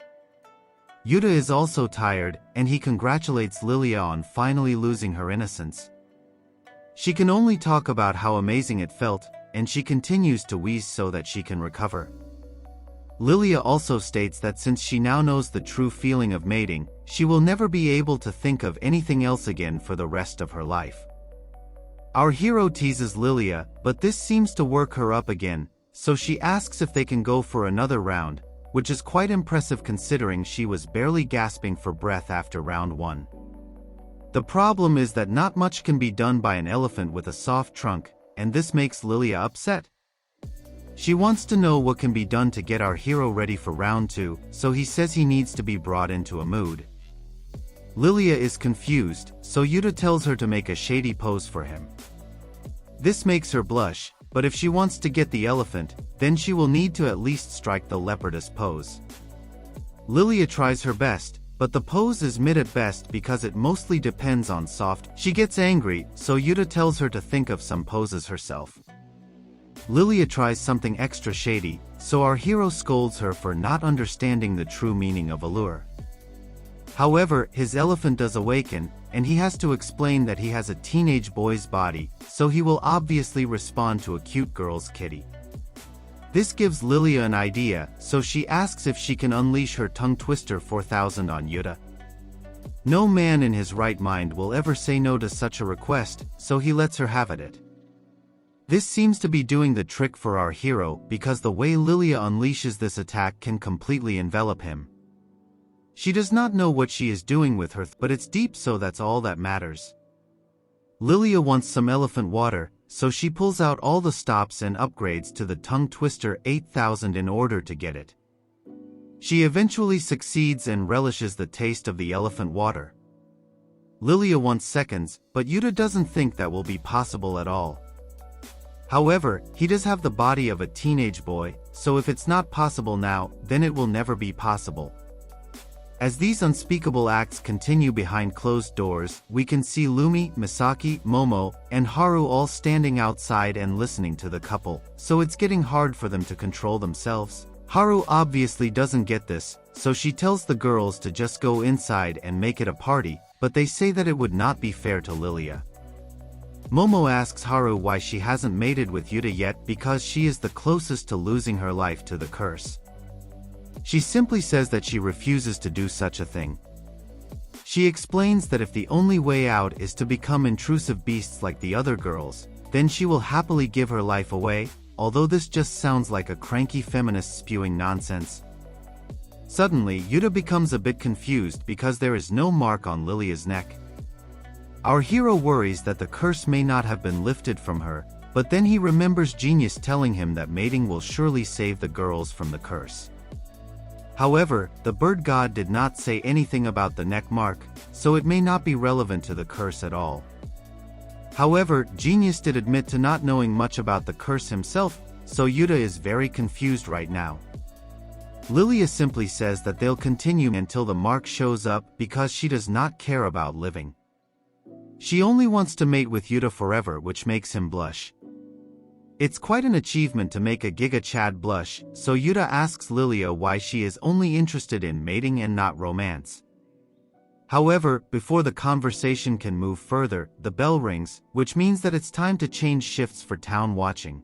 Uda is also tired, and he congratulates Lilia on finally losing her innocence. She can only talk about how amazing it felt, and she continues to wheeze so that she can recover. Lilia also states that since she now knows the true feeling of mating, she will never be able to think of anything else again for the rest of her life. Our hero teases Lilia, but this seems to work her up again, so she asks if they can go for another round, which is quite impressive considering she was barely gasping for breath after round 1. The problem is that not much can be done by an elephant with a soft trunk, and this makes Lilia upset. She wants to know what can be done to get our hero ready for round 2, so he says he needs to be brought into a mood. Lilia is confused, so Uda tells her to make a shady pose for him. This makes her blush, but if she wants to get the elephant, then she will need to at least strike the leopardess pose. Lilia tries her best, but the pose is mid at best because it mostly depends on soft. She gets angry, so Uda tells her to think of some poses herself. Lilia tries something extra shady, so our hero scolds her for not understanding the true meaning of allure. However, his elephant does awaken, and he has to explain that he has a teenage boy's body, so he will obviously respond to a cute girl's kitty. This gives Lilia an idea, so she asks if she can unleash her tongue twister 4000 on Uda. No man in his right mind will ever say no to such a request, so he lets her have it. This seems to be doing the trick for our hero because the way Lilia unleashes this attack can completely envelop him. She does not know what she is doing with her, but it's deep, so that's all that matters. Lilia wants some elephant water, so she pulls out all the stops and upgrades to the tongue twister 8000 in order to get it. She eventually succeeds and relishes the taste of the elephant water. Lilia wants seconds, but Uda doesn't think that will be possible at all. However, he does have the body of a teenage boy, so if it's not possible now, then it will never be possible. As these unspeakable acts continue behind closed doors, we can see Lumi, Misaki, Momo, and Haru all standing outside and listening to the couple, so it's getting hard for them to control themselves. Haru obviously doesn't get this, so she tells the girls to just go inside and make it a party, but they say that it would not be fair to Lilia. Momo asks Haru why she hasn't mated with Uda yet because she is the closest to losing her life to the curse. She simply says that she refuses to do such a thing. She explains that if the only way out is to become intrusive beasts like the other girls, then she will happily give her life away, although this just sounds like a cranky feminist spewing nonsense. Suddenly, Uda becomes a bit confused because there is no mark on Lilia's neck. Our hero worries that the curse may not have been lifted from her, but then he remembers Genius telling him that mating will surely save the girls from the curse. However, the bird god did not say anything about the neck mark, so it may not be relevant to the curse at all. However, Genius did admit to not knowing much about the curse himself, so Uda is very confused right now. Lilia simply says that they'll continue until the mark shows up because she does not care about living. She only wants to mate with Uda forever, which makes him blush. It's quite an achievement to make a Giga Chad blush, so Uda asks Lilia why she is only interested in mating and not romance. However, before the conversation can move further, the bell rings, which means that it's time to change shifts for town watching.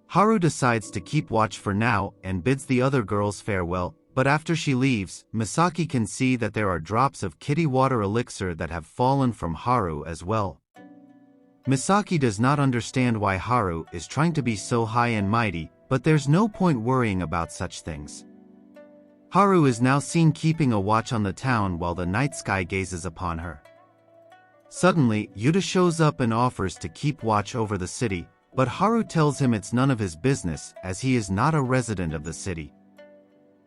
Haru decides to keep watch for now and bids the other girls farewell, but after she leaves, Misaki can see that there are drops of kitty water elixir that have fallen from Haru as well. Misaki does not understand why Haru is trying to be so high and mighty, but there's no point worrying about such things. Haru is now seen keeping a watch on the town while the night sky gazes upon her. Suddenly, Uda shows up and offers to keep watch over the city, but Haru tells him it's none of his business as he is not a resident of the city.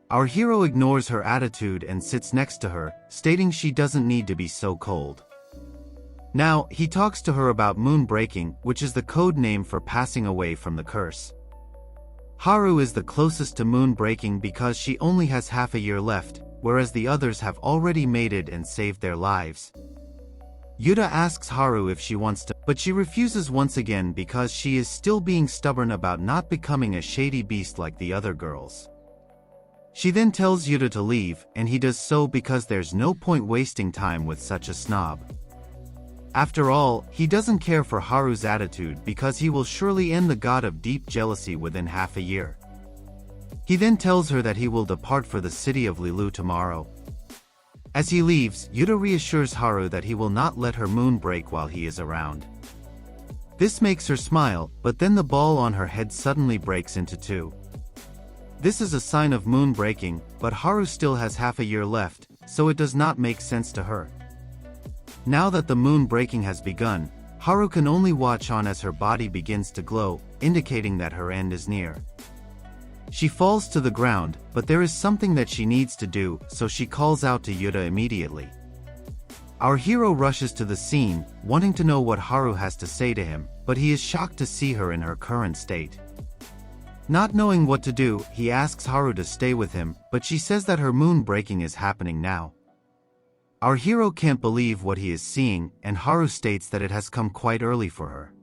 Our hero ignores her attitude and sits next to her, stating she doesn't need to be so cold. Now, he talks to her about moon breaking, which is the code name for passing away from the curse. Haru is the closest to moon breaking because she only has half a year left, whereas the others have already mated and saved their lives. Uda asks Haru if she wants to, but she refuses once again because she is still being stubborn about not becoming a shady beast like the other girls. She then tells Uda to leave, and he does so because there's no point wasting time with such a snob. After all, he doesn't care for Haru's attitude because he will surely end the god of deep jealousy within half a year. He then tells her that he will depart for the city of Lilu tomorrow. As he leaves, Uda reassures Haru that he will not let her moon break while he is around. This makes her smile, but then the ball on her head suddenly breaks into two. This is a sign of moon breaking, but Haru still has half a year left, so it does not make sense to her. Now that the moon breaking has begun, Haru can only watch on as her body begins to glow, indicating that her end is near. She falls to the ground, but there is something that she needs to do, so she calls out to Uda immediately. Our hero rushes to the scene, wanting to know what Haru has to say to him, but he is shocked to see her in her current state. Not knowing what to do, he asks Haru to stay with him, but she says that her moon breaking is happening now. Our hero can't believe what he is seeing, and Haru states that it has come quite early for her.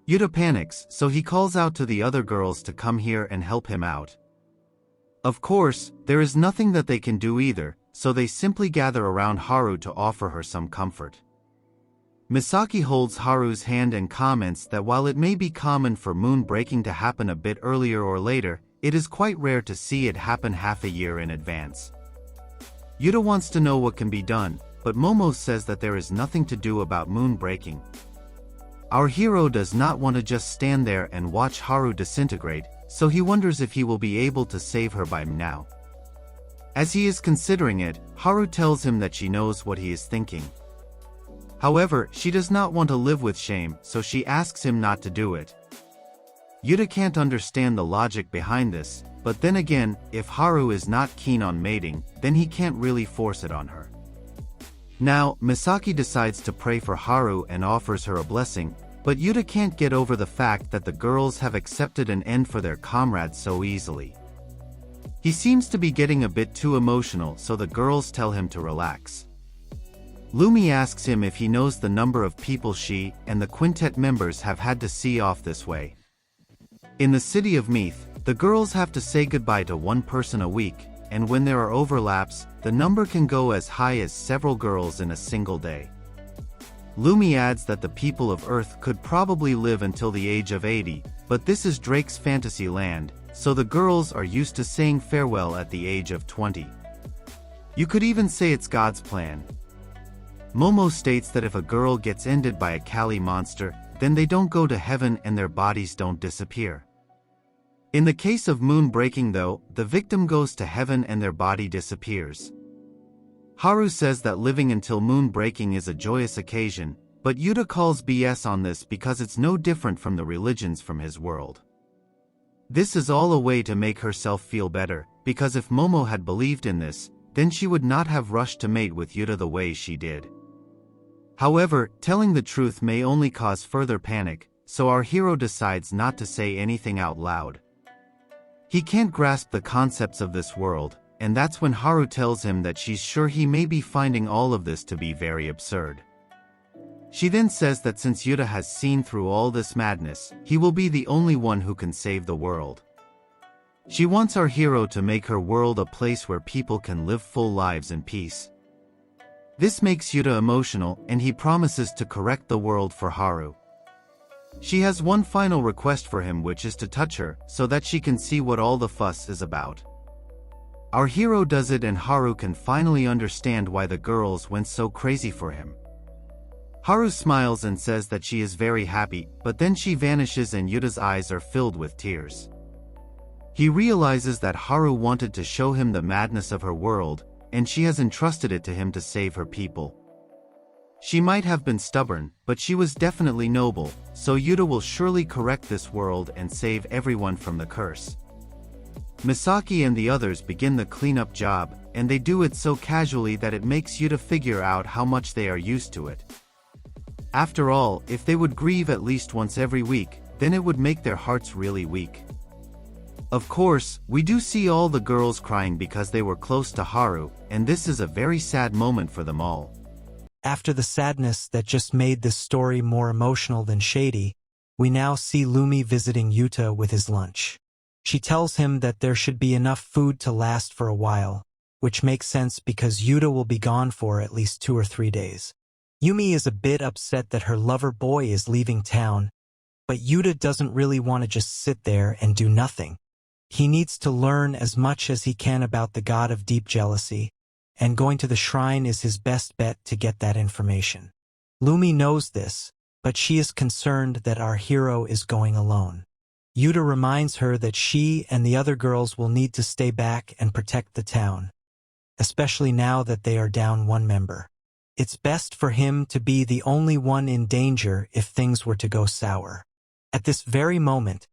Uda panics, so he calls out to the other girls to come here and help him out. Of course, there is nothing that they can do either, so they simply gather around Haru to offer her some comfort. Misaki holds Haru's hand and comments that while it may be common for moon breaking to happen a bit earlier or later, it is quite rare to see it happen half a year in advance. Uda wants to know what can be done, but Momo says that there is nothing to do about moon breaking. Our hero does not want to just stand there and watch Haru disintegrate, so he wonders if he will be able to save her by now. As he is considering it, Haru tells him that she knows what he is thinking. However, she does not want to live with shame, so she asks him not to do it. Uda can't understand the logic behind this, but then again, if Haru is not keen on mating, then he can't really force it on her. Now, Misaki decides to pray for Haru and offers her a blessing, but Uda can't get over the fact that the girls have accepted an end for their comrade so easily. He seems to be getting a bit too emotional, so the girls tell him to relax. Lumi asks him if he knows the number of people she and the quintet members have had to see off this way. In the city of Meath, the girls have to say goodbye to one person a week, and when there are overlaps, the number can go as high as several girls in a single day. Lumi adds that the people of Earth could probably live until the age of 80, but this is Drake's fantasy land, so the girls are used to saying farewell at the age of 20. You could even say it's God's plan. Momo states that if a girl gets ended by a Cali monster, then they don't go to heaven and their bodies don't disappear. In the case of moon breaking though, the victim goes to heaven and their body disappears. Haru says that living until moon breaking is a joyous occasion, but Uda calls BS on this because it's no different from the religions from his world. This is all a way to make herself feel better, because if Momo had believed in this, then she would not have rushed to mate with Uda the way she did. However, telling the truth may only cause further panic, so our hero decides not to say anything out loud. He can't grasp the concepts of this world, and that's when Haru tells him that she's sure he may be finding all of this to be very absurd. She then says that since Uda has seen through all this madness, he will be the only one who can save the world. She wants our hero to make her world a place where people can live full lives in peace. This makes Uda emotional, and he promises to correct the world for Haru. She has one final request for him, which is to touch her, so that she can see what all the fuss is about. Our hero does it and Haru can finally understand why the girls went so crazy for him. Haru smiles and says that she is very happy, but then she vanishes and Uda's eyes are filled with tears. He realizes that Haru wanted to show him the madness of her world, and she has entrusted it to him to save her people. She might have been stubborn, but she was definitely noble, so Uda will surely correct this world and save everyone from the curse. Misaki and the others begin the cleanup job, and they do it so casually that it makes Uda figure out how much they are used to it. After all, if they would grieve at least once every week, then it would make their hearts really weak. Of course, we do see all the girls crying because they were close to Haru, and this is a very sad moment for them all. After the sadness that just made this story more emotional than shady, we now see Lumi visiting Yuta with his lunch. She tells him that there should be enough food to last for a while, which makes sense because Uda will be gone for at least 2 or 3 days. Yumi is a bit upset that her lover boy is leaving town, but Uda doesn't really want to just sit there and do nothing. He needs to learn as much as he can about the god of deep jealousy, and going to the shrine is his best bet to get that information. Lumi knows this, but she is concerned that our hero is going alone. Uda reminds her that she and the other girls will need to stay back and protect the town, especially now that they are down one member. It's best for him to be the only one in danger if things were to go sour. At this very moment,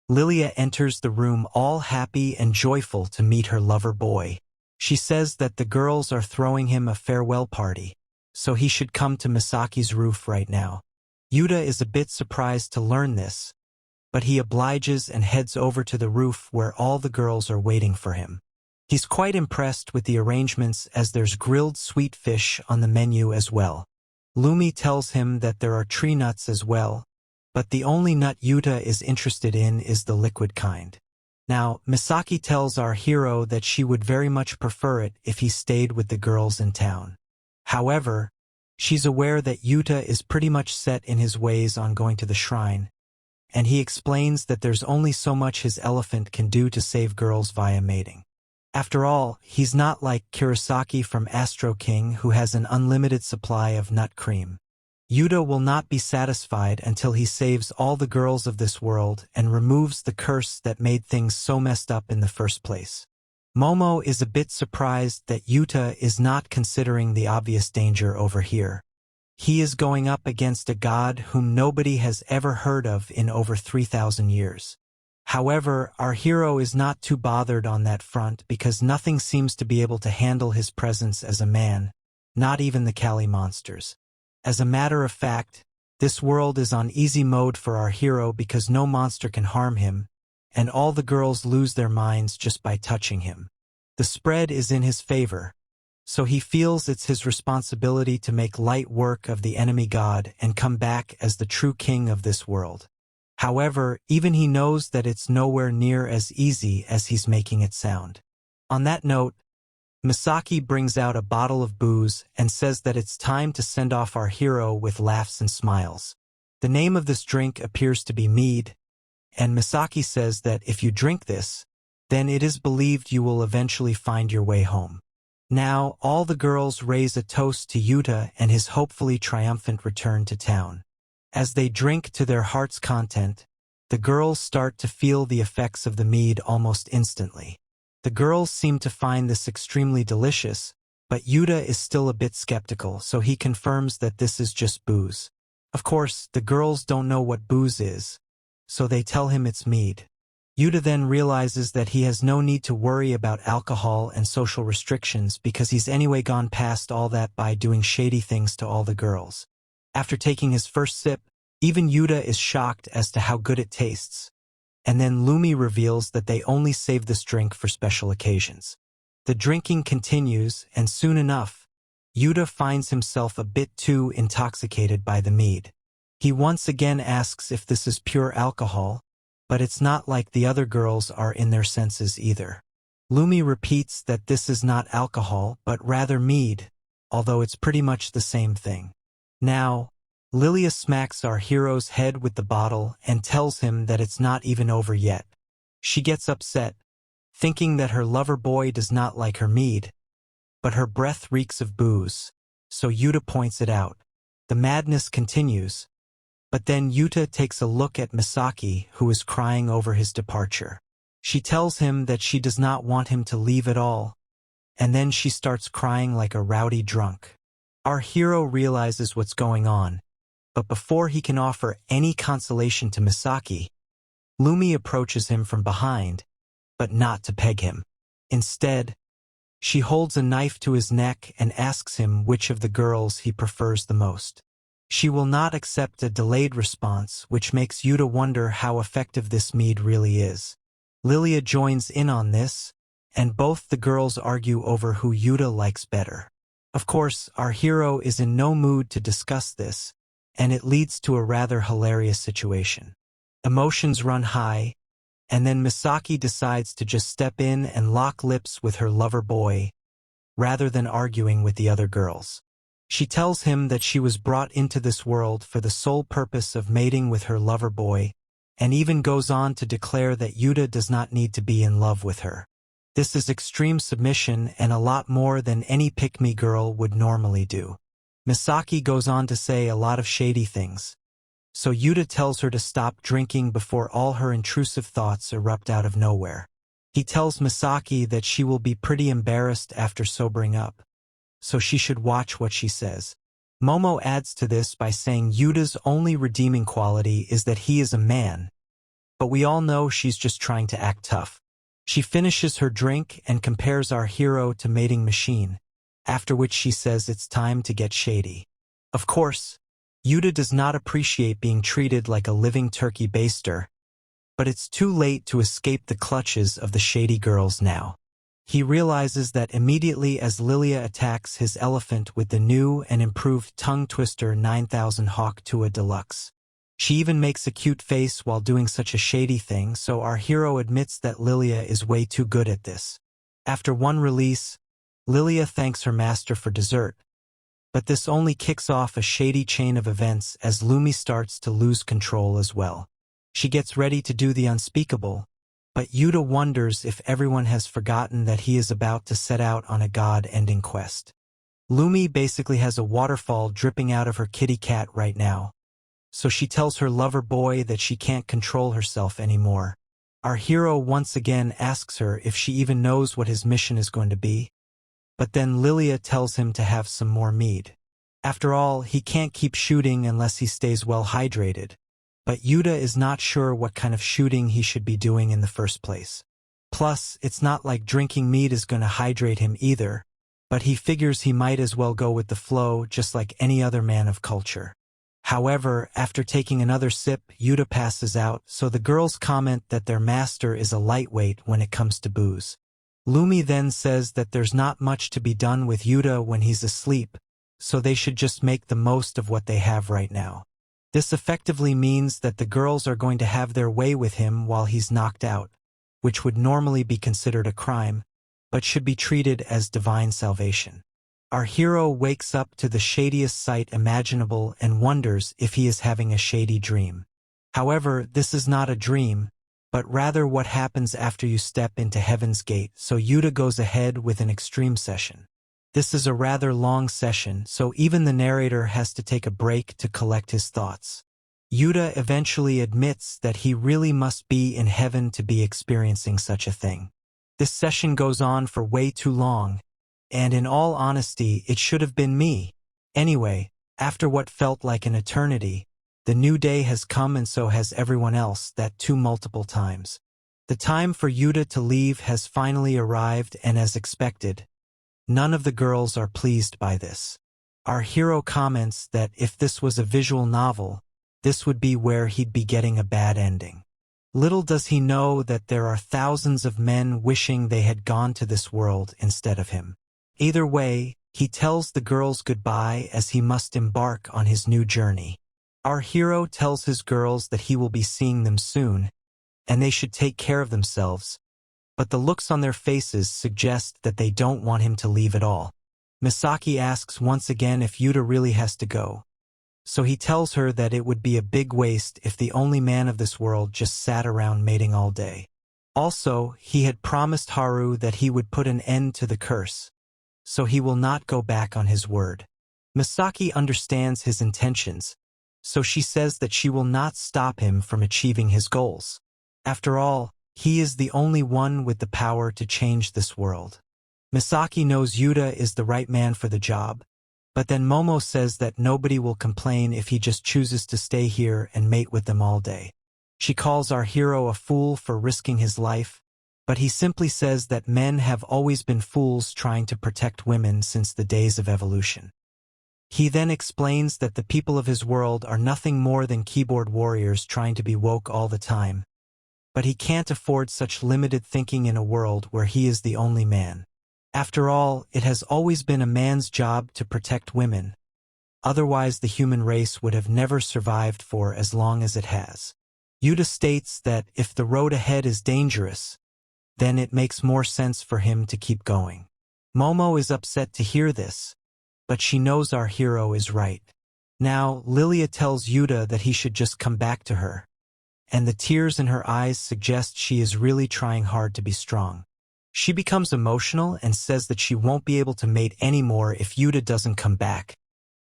Lilia enters the room all happy and joyful to meet her lover boy. She says that the girls are throwing him a farewell party, so he should come to Misaki's roof right now. Uda is a bit surprised to learn this, but he obliges and heads over to the roof where all the girls are waiting for him. He's quite impressed with the arrangements as there's grilled sweet fish on the menu as well. Lumi tells him that there are tree nuts as well, but the only nut Uda is interested in is the liquid kind. Now, Misaki tells our hero that she would very much prefer it if he stayed with the girls in town. However, she's aware that Yuta is pretty much set in his ways on going to the shrine, and he explains that there's only so much his elephant can do to save girls via mating. After all, he's not like Kurosaki from Astro King who has an unlimited supply of nut cream. Uda will not be satisfied until he saves all the girls of this world and removes the curse that made things so messed up in the first place. Momo is a bit surprised that Yuta is not considering the obvious danger over here. He is going up against a god whom nobody has ever heard of in over 3,000 years. However, our hero is not too bothered on that front because nothing seems to be able to handle his presence as a man, not even the Cali monsters. As a matter of fact, this world is on easy mode for our hero because no monster can harm him, and all the girls lose their minds just by touching him. The spread is in his favor, so he feels it's his responsibility to make light work of the enemy god and come back as the true king of this world. However, even he knows that it's nowhere near as easy as he's making it sound. On that note, Misaki brings out a bottle of booze and says that it's time to send off our hero with laughs and smiles. The name of this drink appears to be mead, and Misaki says that if you drink this, then it is believed you will eventually find your way home. Now, all the girls raise a toast to Yuta and his hopefully triumphant return to town. As they drink to their heart's content, the girls start to feel the effects of the mead almost instantly. The girls seem to find this extremely delicious, but Yuta is still a bit skeptical, so he confirms that this is just booze. Of course, the girls don't know what booze is, so they tell him it's mead. Yuta then realizes that he has no need to worry about alcohol and social restrictions because he's anyway gone past all that by doing shady things to all the girls. After taking his first sip, even Yuta is shocked as to how good it tastes. And then Lumi reveals that they only save this drink for special occasions. The drinking continues, and soon enough, Yuta finds himself a bit too intoxicated by the mead. He once again asks if this is pure alcohol, but it's not like the other girls are in their senses either. Lumi repeats that this is not alcohol, but rather mead, although it's pretty much the same thing. Now, Lilia smacks our hero's head with the bottle and tells him that it's not even over yet. She gets upset, thinking that her lover boy does not like her mead, but her breath reeks of booze, so Yuta points it out. The madness continues, but then Yuta takes a look at Misaki, who is crying over his departure. She tells him that she does not want him to leave at all, and then she starts crying like a rowdy drunk. Our hero realizes what's going on, but before he can offer any consolation to Misaki, Lumi approaches him from behind, but not to peg him. Instead, she holds a knife to his neck and asks him which of the girls he prefers the most. She will not accept a delayed response, which makes Yuta wonder how effective this mead really is. Lilia joins in on this, and both the girls argue over who Yuta likes better. Of course, our hero is in no mood to discuss this, and it leads to a rather hilarious situation. Emotions run high, and then Misaki decides to just step in and lock lips with her lover boy, rather than arguing with the other girls. She tells him that she was brought into this world for the sole purpose of mating with her lover boy, and even goes on to declare that Uda does not need to be in love with her. This is extreme submission and a lot more than any pick-me girl would normally do. Misaki goes on to say a lot of shady things, so Uda tells her to stop drinking before all her intrusive thoughts erupt out of nowhere. He tells Misaki that she will be pretty embarrassed after sobering up, so she should watch what she says. Momo adds to this by saying Yuda's only redeeming quality is that he is a man, but we all know she's just trying to act tough. She finishes her drink and compares our hero to mating machine, after which she says it's time to get shady. Of course, Uda does not appreciate being treated like a living turkey baster, but it's too late to escape the clutches of the shady girls now. He realizes that immediately as Lilia attacks his elephant with the new and improved tongue twister 9000 Hawk Tua Deluxe. She even makes a cute face while doing such a shady thing, so our hero admits that Lilia is way too good at this. After one release, Lilia thanks her master for dessert, but this only kicks off a shady chain of events as Lumi starts to lose control as well. She gets ready to do the unspeakable, but Uda wonders if everyone has forgotten that he is about to set out on a god-ending quest. Lumi basically has a waterfall dripping out of her kitty cat right now, so she tells her lover boy that she can't control herself anymore. Our hero once again asks her if she even knows what his mission is going to be, but then Lilia tells him to have some more mead. After all, he can't keep shooting unless he stays well hydrated, but Uda is not sure what kind of shooting he should be doing in the first place. Plus, it's not like drinking mead is going to hydrate him either, but he figures he might as well go with the flow just like any other man of culture. However, after taking another sip, Uda passes out, so the girls comment that their master is a lightweight when it comes to booze. Lumi then says that there's not much to be done with Uda when he's asleep, so they should just make the most of what they have right now. This effectively means that the girls are going to have their way with him while he's knocked out, which would normally be considered a crime, but should be treated as divine salvation. Our hero wakes up to the shadiest sight imaginable and wonders if he is having a shady dream. However, this is not a dream, but rather what happens after you step into Heaven's Gate, so Uda goes ahead with an extreme session. This is a rather long session, so even the narrator has to take a break to collect his thoughts. Uda eventually admits that he really must be in heaven to be experiencing such a thing. This session goes on for way too long, and in all honesty, it should have been me. Anyway, after what felt like an eternity, the new day has come and so has everyone else, that too multiple times. The time for Uda to leave has finally arrived, and as expected, none of the girls are pleased by this. Our hero comments that if this was a visual novel, this would be where he'd be getting a bad ending. Little does he know that there are thousands of men wishing they had gone to this world instead of him. Either way, he tells the girls goodbye as he must embark on his new journey. Our hero tells his girls that he will be seeing them soon, and they should take care of themselves, but the looks on their faces suggest that they don't want him to leave at all. Misaki asks once again if Uda really has to go, so he tells her that it would be a big waste if the only man of this world just sat around mating all day. Also, he had promised Haru that he would put an end to the curse, so he will not go back on his word. Misaki understands his intentions, so she says that she will not stop him from achieving his goals. After all, he is the only one with the power to change this world. Misaki knows Uda is the right man for the job, but then Momo says that nobody will complain if he just chooses to stay here and mate with them all day. She calls our hero a fool for risking his life, but he simply says that men have always been fools trying to protect women since the days of evolution. He then explains that the people of his world are nothing more than keyboard warriors trying to be woke all the time, but he can't afford such limited thinking in a world where he is the only man. After all, it has always been a man's job to protect women. Otherwise, the human race would have never survived for as long as it has. Uda states that if the road ahead is dangerous, then it makes more sense for him to keep going. Momo is upset to hear this, but she knows our hero is right. Now, Lilia tells Uda that he should just come back to her, and the tears in her eyes suggest she is really trying hard to be strong. She becomes emotional and says that she won't be able to mate anymore if Uda doesn't come back.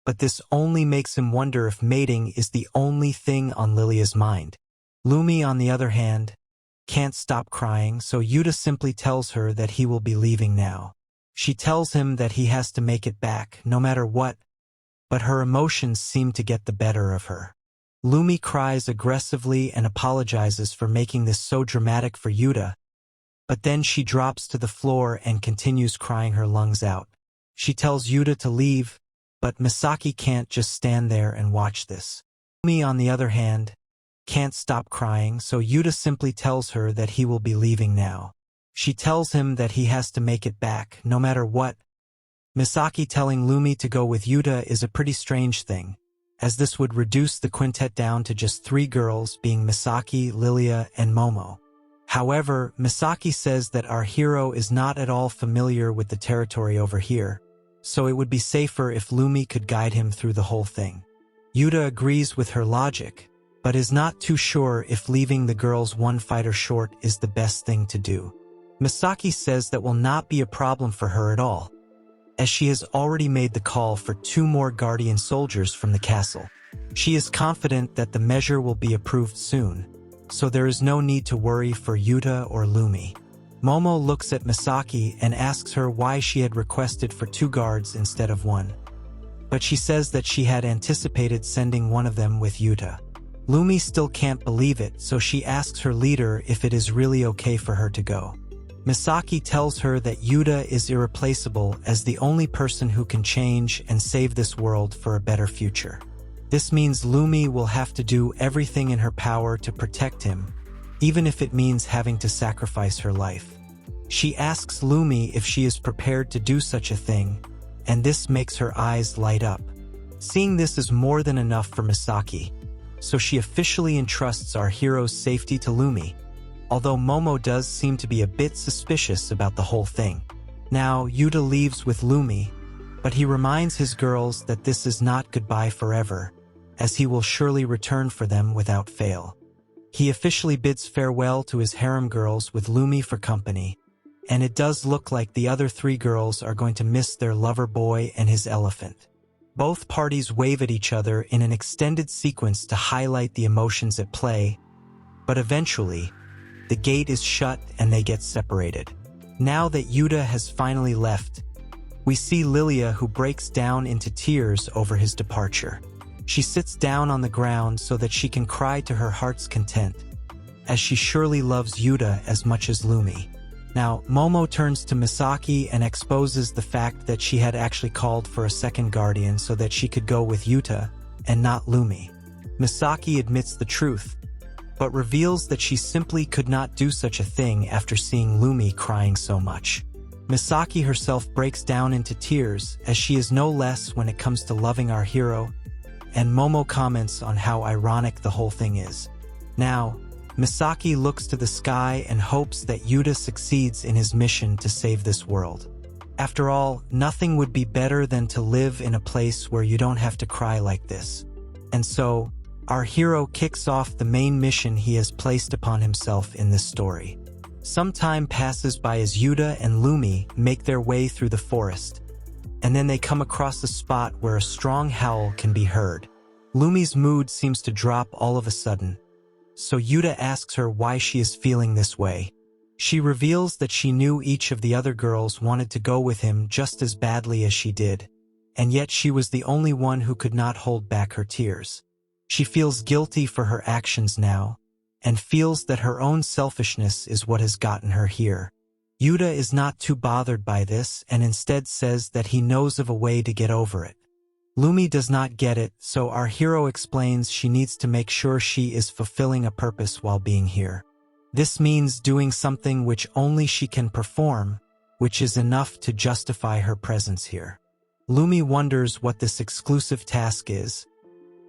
But this only makes him wonder if mating is the only thing on Lilia's mind. Lumi, on the other hand, can't stop crying, so Uda simply tells her that he will be leaving now. She tells him that he has to make it back, no matter what, but her emotions seem to get the better of her. Lumi cries aggressively and apologizes for making this so dramatic for Uda, but then she drops to the floor and continues crying her lungs out. She tells Uda to leave, but Misaki can't just stand there and watch this. Lumi, on the other hand, can't stop crying, so Uda simply tells her that he will be leaving now. She tells him that he has to make it back, no matter what. Misaki telling Lumi to go with Uda is a pretty strange thing, as this would reduce the quintet down to just 3 girls, being Misaki, Lilia, and Momo. However, Misaki says that our hero is not at all familiar with the territory over here, so it would be safer if Lumi could guide him through the whole thing. Uda agrees with her logic, but is not too sure if leaving the girls one fighter short is the best thing to do. Misaki says that will not be a problem for her at all, as she has already made the call for 2 more guardian soldiers from the castle. She is confident that the measure will be approved soon, so there is no need to worry for Uda or Lumi. Momo looks at Misaki and asks her why she had requested for 2 guards instead of 1. But she says that she had anticipated sending one of them with Uda. Lumi still can't believe it, so she asks her leader if it is really okay for her to go. Misaki tells her that Uda is irreplaceable as the only person who can change and save this world for a better future. This means Lumi will have to do everything in her power to protect him, even if it means having to sacrifice her life. She asks Lumi if she is prepared to do such a thing, and this makes her eyes light up. Seeing this is more than enough for Misaki, so she officially entrusts our hero's safety to Lumi, although Momo does seem to be a bit suspicious about the whole thing. Now, Uda leaves with Lumi, but he reminds his girls that this is not goodbye forever, as he will surely return for them without fail. He officially bids farewell to his harem girls with Lumi for company, and it does look like the other 3 girls are going to miss their lover boy and his elephant. Both parties wave at each other in an extended sequence to highlight the emotions at play, but eventually, the gate is shut and they get separated. Now that Uda has finally left, we see Lilia, who breaks down into tears over his departure. She sits down on the ground so that she can cry to her heart's content, as she surely loves Uda as much as Lumi. Now, Momo turns to Misaki and exposes the fact that she had actually called for a second guardian so that she could go with Uda and not Lumi. Misaki admits the truth, but reveals that she simply could not do such a thing after seeing Lumi crying so much. Misaki herself breaks down into tears, as she is no less when it comes to loving our hero, and Momo comments on how ironic the whole thing is. Now, Misaki looks to the sky and hopes that Uda succeeds in his mission to save this world. After all, nothing would be better than to live in a place where you don't have to cry like this. And so, our hero kicks off the main mission he has placed upon himself in this story. Some time passes by as Uda and Lumi make their way through the forest, and then they come across a spot where a strong howl can be heard. Lumi's mood seems to drop all of a sudden, so Uda asks her why she is feeling this way. She reveals that she knew each of the other girls wanted to go with him just as badly as she did, and yet she was the only one who could not hold back her tears. She feels guilty for her actions now, and feels that her own selfishness is what has gotten her here. Uda is not too bothered by this and instead says that he knows of a way to get over it. Lumi does not get it, so our hero explains she needs to make sure she is fulfilling a purpose while being here. This means doing something which only she can perform, which is enough to justify her presence here. Lumi wonders what this exclusive task is,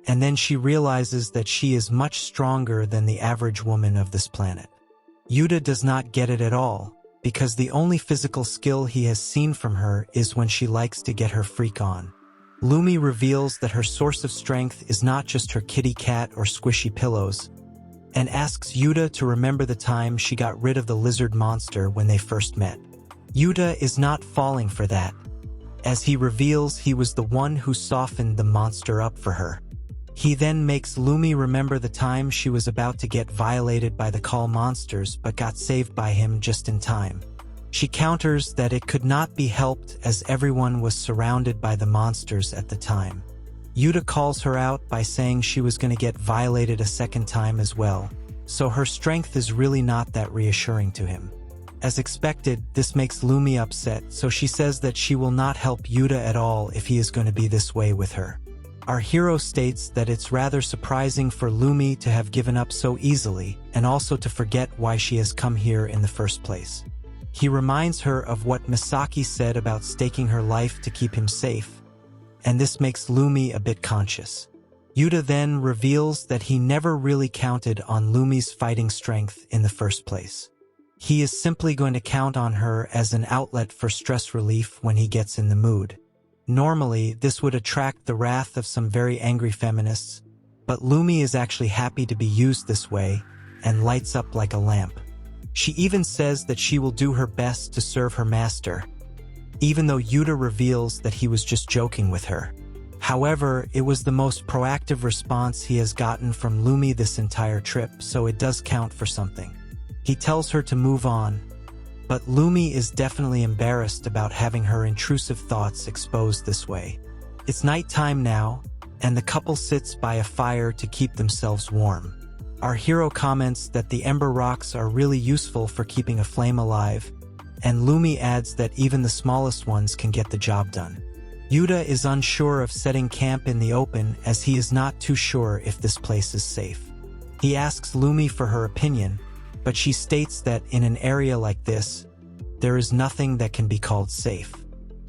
and then she realizes that she is much stronger than the average woman of this planet. Uda does not get it at all, because the only physical skill he has seen from her is when she likes to get her freak on. Lumi reveals that her source of strength is not just her kitty cat or squishy pillows, and asks Uda to remember the time she got rid of the lizard monster when they first met. Uda is not falling for that, as he reveals he was the one who softened the monster up for her. He then makes Lumi remember the time she was about to get violated by the Call monsters but got saved by him just in time. She counters that it could not be helped as everyone was surrounded by the monsters at the time. Uda calls her out by saying she was going to get violated a second time as well, so her strength is really not that reassuring to him. As expected, this makes Lumi upset, so she says that she will not help Uda at all if he is going to be this way with her. Our hero states that it's rather surprising for Lumi to have given up so easily, and also to forget why she has come here in the first place. He reminds her of what Misaki said about staking her life to keep him safe, and this makes Lumi a bit conscious. Uda then reveals that he never really counted on Lumi's fighting strength in the first place. He is simply going to count on her as an outlet for stress relief when he gets in the mood. Normally, this would attract the wrath of some very angry feminists, but Lumi is actually happy to be used this way and lights up like a lamp. She even says that she will do her best to serve her master, even though Uda reveals that he was just joking with her. However, it was the most proactive response he has gotten from Lumi this entire trip, so it does count for something. He tells her to move on, but Lumi is definitely embarrassed about having her intrusive thoughts exposed this way. It's nighttime now, and the couple sits by a fire to keep themselves warm. Our hero comments that the ember rocks are really useful for keeping a flame alive, and Lumi adds that even the smallest ones can get the job done. Uda is unsure of setting camp in the open as he is not too sure if this place is safe. He asks Lumi for her opinion, but she states that in an area like this, there is nothing that can be called safe.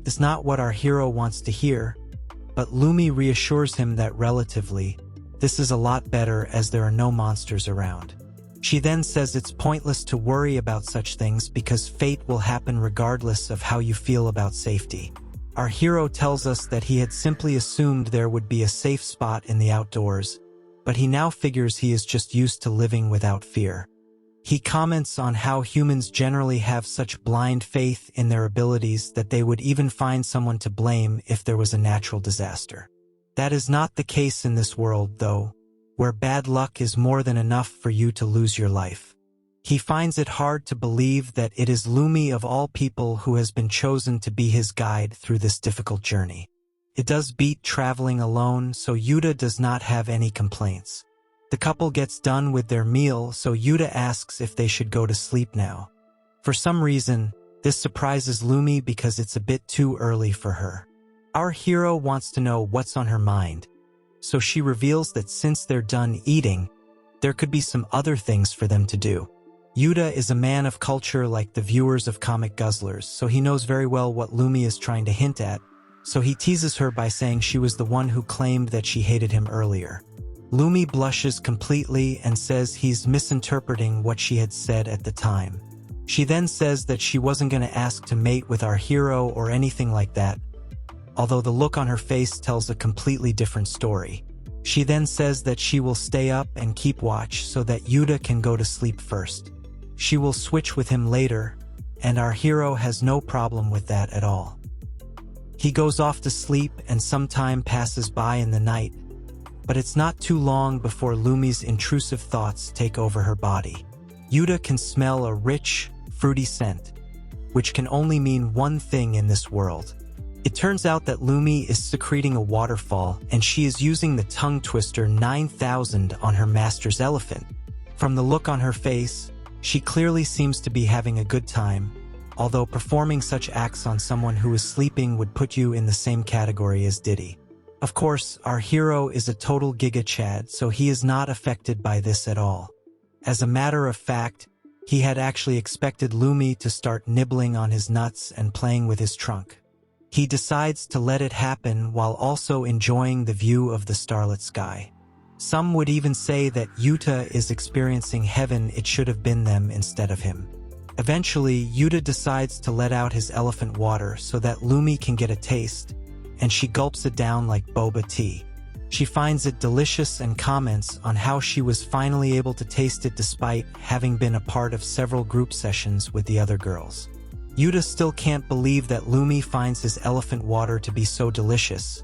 It's not what our hero wants to hear, but Lumi reassures him that relatively, this is a lot better as there are no monsters around. She then says it's pointless to worry about such things because fate will happen regardless of how you feel about safety. Our hero tells us that he had simply assumed there would be a safe spot in the outdoors, but he now figures he is just used to living without fear. He comments on how humans generally have such blind faith in their abilities that they would even find someone to blame if there was a natural disaster. That is not the case in this world, though, where bad luck is more than enough for you to lose your life. He finds it hard to believe that it is Lumi of all people who has been chosen to be his guide through this difficult journey. It does beat traveling alone, so Uda does not have any complaints. The couple gets done with their meal, so Uda asks if they should go to sleep now. For some reason, this surprises Lumi because it's a bit too early for her. Our hero wants to know what's on her mind, so she reveals that since they're done eating, there could be some other things for them to do. Uda is a man of culture like the viewers of Comic Guzzlers, so he knows very well what Lumi is trying to hint at, so he teases her by saying she was the one who claimed that she hated him earlier. Lumi blushes completely and says he's misinterpreting what she had said at the time. She then says that she wasn't going to ask to mate with our hero or anything like that, although the look on her face tells a completely different story. She then says that she will stay up and keep watch so that Uda can go to sleep first. She will switch with him later, and our hero has no problem with that at all. He goes off to sleep and some time passes by in the night, but it's not too long before Lumi's intrusive thoughts take over her body. Uda can smell a rich, fruity scent, which can only mean one thing in this world. It turns out that Lumi is secreting a waterfall, and she is using the tongue twister 9000 on her master's elephant. From the look on her face, she clearly seems to be having a good time, although performing such acts on someone who is sleeping would put you in the same category as Diddy. Of course, our hero is a total Giga Chad, so he is not affected by this at all. As a matter of fact, he had actually expected Lumi to start nibbling on his nuts and playing with his trunk. He decides to let it happen while also enjoying the view of the starlit sky. Some would even say that Yuta is experiencing heaven. It should have been them instead of him. Eventually, Uda decides to let out his elephant water so that Lumi can get a taste, and she gulps it down like boba tea. She finds it delicious and comments on how she was finally able to taste it despite having been a part of several group sessions with the other girls. Uda still can't believe that Lumi finds his elephant water to be so delicious,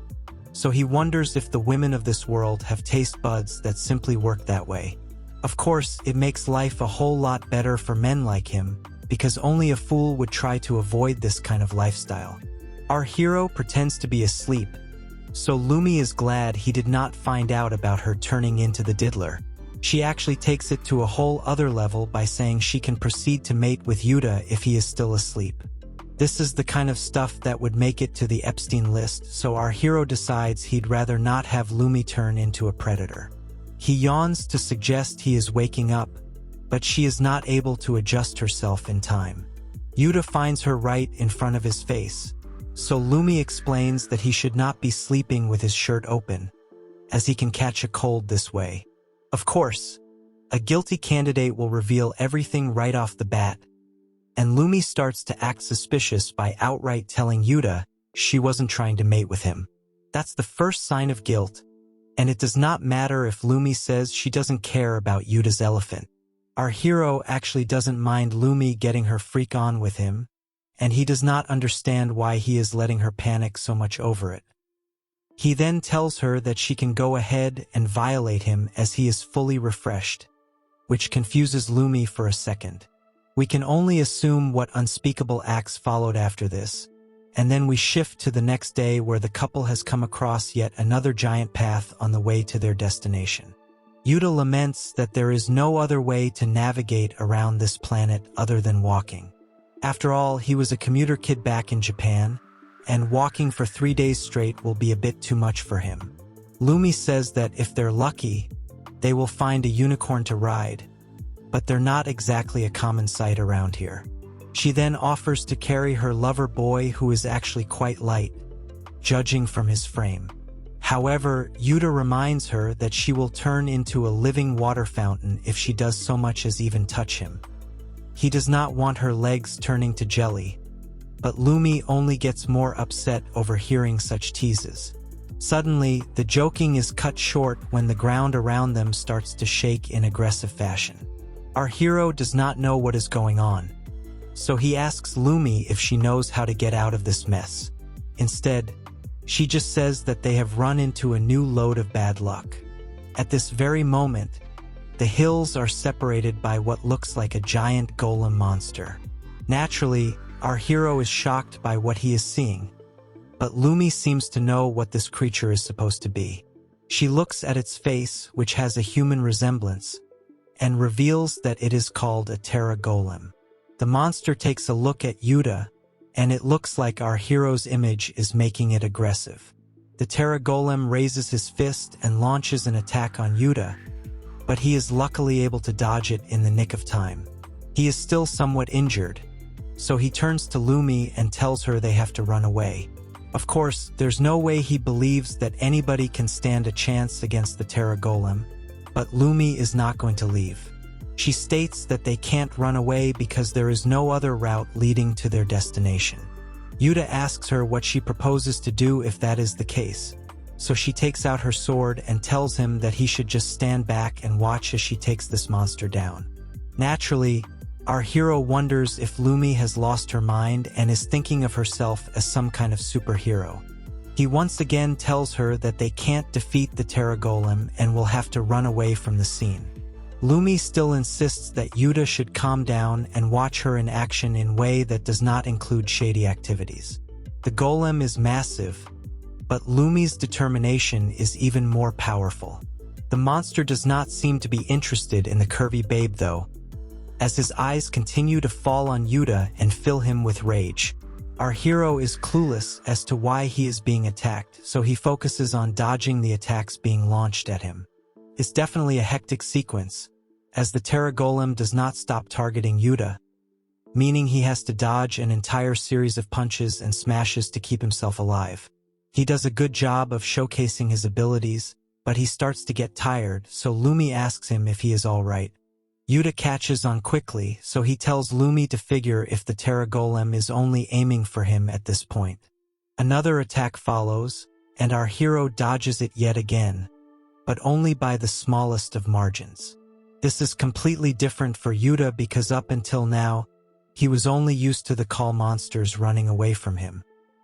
so he wonders if the women of this world have taste buds that simply work that way. Of course, it makes life a whole lot better for men like him, because only a fool would try to avoid this kind of lifestyle. Our hero pretends to be asleep, so Lumi is glad he did not find out about her turning into the diddler. She actually takes it to a whole other level by saying she can proceed to mate with Uda if he is still asleep. This is the kind of stuff that would make it to the Epstein list, so our hero decides he'd rather not have Lumi turn into a predator. He yawns to suggest he is waking up, but she is not able to adjust herself in time. Uda finds her right in front of his face, so Lumi explains that he should not be sleeping with his shirt open, as he can catch a cold this way. Of course, a guilty candidate will reveal everything right off the bat, and Lumi starts to act suspicious by outright telling Uda she wasn't trying to mate with him. That's the first sign of guilt, and it does not matter if Lumi says she doesn't care about Uda's elephant. Our hero actually doesn't mind Lumi getting her freak on with him, and he does not understand why he is letting her panic so much over it. He then tells her that she can go ahead and violate him as he is fully refreshed, which confuses Lumi for a second. We can only assume what unspeakable acts followed after this, and then we shift to the next day where the couple has come across yet another giant path on the way to their destination. Uda laments that there is no other way to navigate around this planet other than walking. After all, he was a commuter kid back in Japan, and walking for 3 days straight will be a bit too much for him. Lumi says that if they're lucky, they will find a unicorn to ride, but they're not exactly a common sight around here. She then offers to carry her lover boy, who is actually quite light, judging from his frame. However, Uda reminds her that she will turn into a living water fountain if she does so much as even touch him. He does not want her legs turning to jelly, but Lumi only gets more upset over hearing such teases. Suddenly, the joking is cut short when the ground around them starts to shake in aggressive fashion. Our hero does not know what is going on, so he asks Lumi if she knows how to get out of this mess. Instead, she just says that they have run into a new load of bad luck. At this very moment, the hills are separated by what looks like a giant golem monster. Naturally, our hero is shocked by what he is seeing, but Lumi seems to know what this creature is supposed to be. She looks at its face, which has a human resemblance, and reveals that it is called a Terra Golem. The monster takes a look at Uda, and it looks like our hero's image is making it aggressive. The Terra Golem raises his fist and launches an attack on Uda, but he is luckily able to dodge it in the nick of time. He is still somewhat injured, so he turns to Lumi and tells her they have to run away. Of course, there's no way he believes that anybody can stand a chance against the Terra Golem, but Lumi is not going to leave. She states that they can't run away because there is no other route leading to their destination. Uda asks her what she proposes to do if that is the case, so she takes out her sword and tells him that he should just stand back and watch as she takes this monster down. Naturally, our hero wonders if Lumi has lost her mind and is thinking of herself as some kind of superhero. He once again tells her that they can't defeat the Terra Golem and will have to run away from the scene. Lumi still insists that Uda should calm down and watch her in action in a way that does not include shady activities. The golem is massive, but Lumi's determination is even more powerful. The monster does not seem to be interested in the curvy babe though, as his eyes continue to fall on Uda and fill him with rage. Our hero is clueless as to why he is being attacked, so he focuses on dodging the attacks being launched at him. It's definitely a hectic sequence, as the Terra Golem does not stop targeting Uda, meaning he has to dodge an entire series of punches and smashes to keep himself alive. He does a good job of showcasing his abilities, but he starts to get tired, so Lumi asks him if he is alright. Uda catches on quickly, so he tells Lumi to figure if the Terra Golem is only aiming for him at this point. Another attack follows, and our hero dodges it yet again, but only by the smallest of margins. This is completely different for Uda because up until now, he was only used to the call monsters running away from him.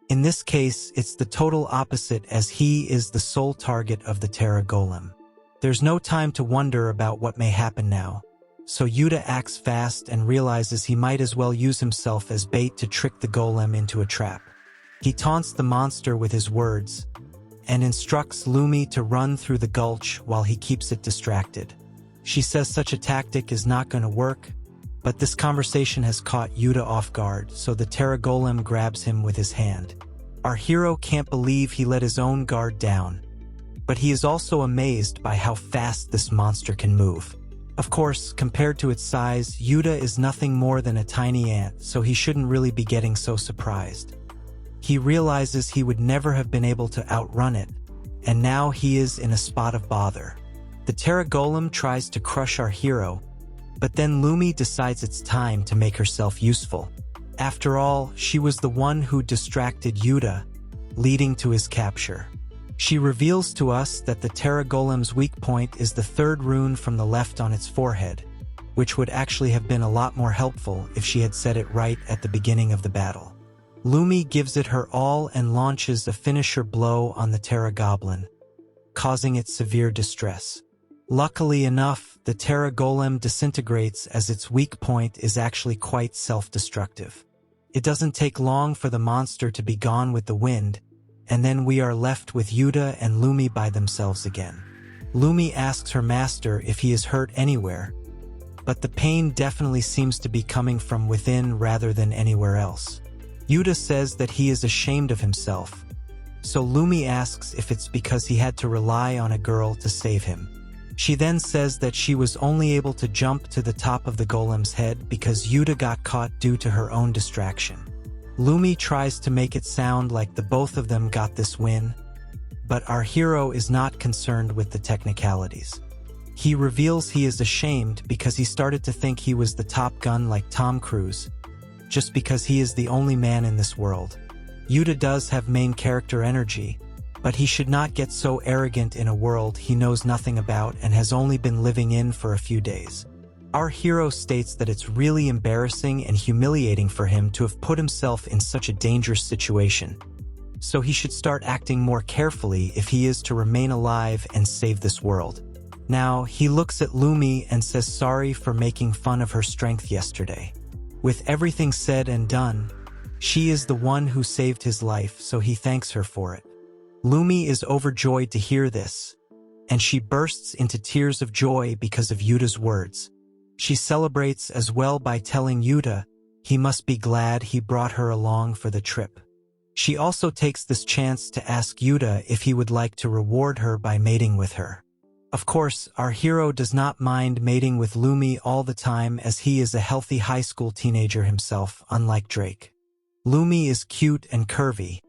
In this case, it's the total opposite as he is the sole target of the Terra Golem. There's no time to wonder about what may happen now, so Uda acts fast and realizes he might as well use himself as bait to trick the Golem into a trap. He taunts the monster with his words, and instructs Lumi to run through the gulch while he keeps it distracted. She says such a tactic is not going to work, but this conversation has caught Uda off guard, so the Terra Golem grabs him with his hand. Our hero can't believe he let his own guard down, but he is also amazed by how fast this monster can move. Of course, compared to its size, Uda is nothing more than a tiny ant, so he shouldn't really be getting so surprised. He realizes he would never have been able to outrun it, and now he is in a spot of bother. The Terra Golem tries to crush our hero, but then Lumi decides it's time to make herself useful. After all, she was the one who distracted Uda, leading to his capture. She reveals to us that the Terra Golem's weak point is the third rune from the left on its forehead, which would actually have been a lot more helpful if she had said it right at the beginning of the battle. Lumi gives it her all and launches a finisher blow on the Terra Goblin, causing it severe distress. Luckily enough, the Terra Golem disintegrates as its weak point is actually quite self-destructive. It doesn't take long for the monster to be gone with the wind, and then we are left with Uda and Lumi by themselves again. Lumi asks her master if he is hurt anywhere, but the pain definitely seems to be coming from within rather than anywhere else. Uda says that he is ashamed of himself, so Lumi asks if it's because he had to rely on a girl to save him. She then says that she was only able to jump to the top of the golem's head because Uda got caught due to her own distraction. Lumi tries to make it sound like the both of them got this win, but our hero is not concerned with the technicalities. He reveals he is ashamed because he started to think he was the top gun like Tom Cruise, just because he is the only man in this world. Uda does have main character energy, but he should not get so arrogant in a world he knows nothing about and has only been living in for a few days. Our hero states that it's really embarrassing and humiliating for him to have put himself in such a dangerous situation, so he should start acting more carefully if he is to remain alive and save this world. Now, he looks at Lumi and says sorry for making fun of her strength yesterday. With everything said and done, she is the one who saved his life, so he thanks her for it. Lumi is overjoyed to hear this, and she bursts into tears of joy because of Uda's words. She celebrates as well by telling Uda he must be glad he brought her along for the trip. She also takes this chance to ask Uda if he would like to reward her by mating with her. Of course, our hero does not mind mating with Lumi all the time as he is a healthy high school teenager himself, unlike Drake. Lumi is cute and curvy,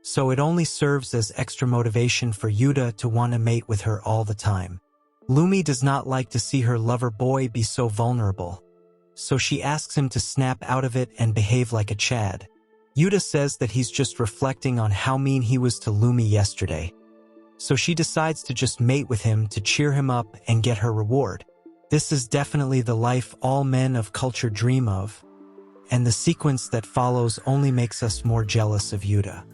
so it only serves as extra motivation for Uda to want to mate with her all the time. Lumi does not like to see her lover boy be so vulnerable, so she asks him to snap out of it and behave like a Chad. Uda says that he's just reflecting on how mean he was to Lumi yesterday, so she decides to just mate with him to cheer him up and get her reward. This is definitely the life all men of culture dream of, and the sequence that follows only makes us more jealous of Uda.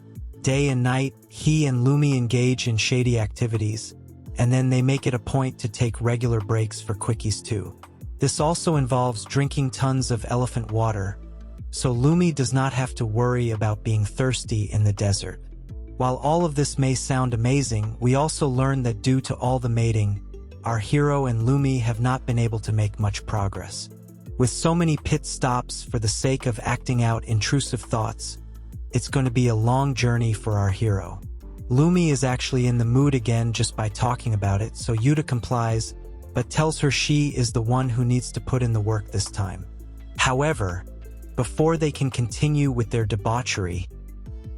Day and night, he and Lumi engage in shady activities, and then they make it a point to take regular breaks for quickies too. This also involves drinking tons of elephant water, so Lumi does not have to worry about being thirsty in the desert. While all of this may sound amazing, we also learn that due to all the mating, our hero and Lumi have not been able to make much progress. With so many pit stops for the sake of acting out intrusive thoughts, it's going to be a long journey for our hero. Lumi is actually in the mood again just by talking about it, so Uda complies, but tells her she is the one who needs to put in the work this time. However, Before they can continue with their debauchery,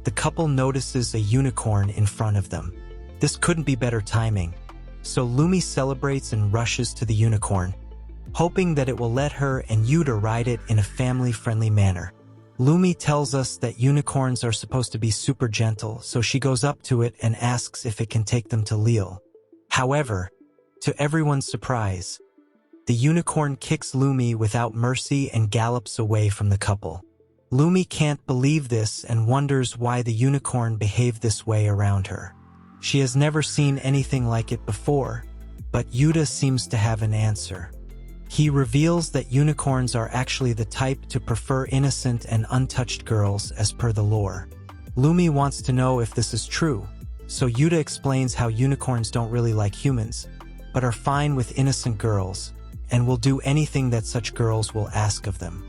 the couple notices a unicorn in front of them. This couldn't be better timing, so Lumi celebrates and rushes to the unicorn, hoping that it will let her and Uda ride it in a family-friendly manner. Lumi tells us that unicorns are supposed to be super gentle, so she goes up to it and asks if it can take them to Leil. However, to everyone's surprise, the unicorn kicks Lumi without mercy and gallops away from the couple. Lumi can't believe this and wonders why the unicorn behaved this way around her. She has never seen anything like it before, but Uda seems to have an answer. He reveals that unicorns are actually the type to prefer innocent and untouched girls as per the lore. Lumi wants to know if this is true, so Uda explains how unicorns don't really like humans, but are fine with innocent girls, and will do anything that such girls will ask of them.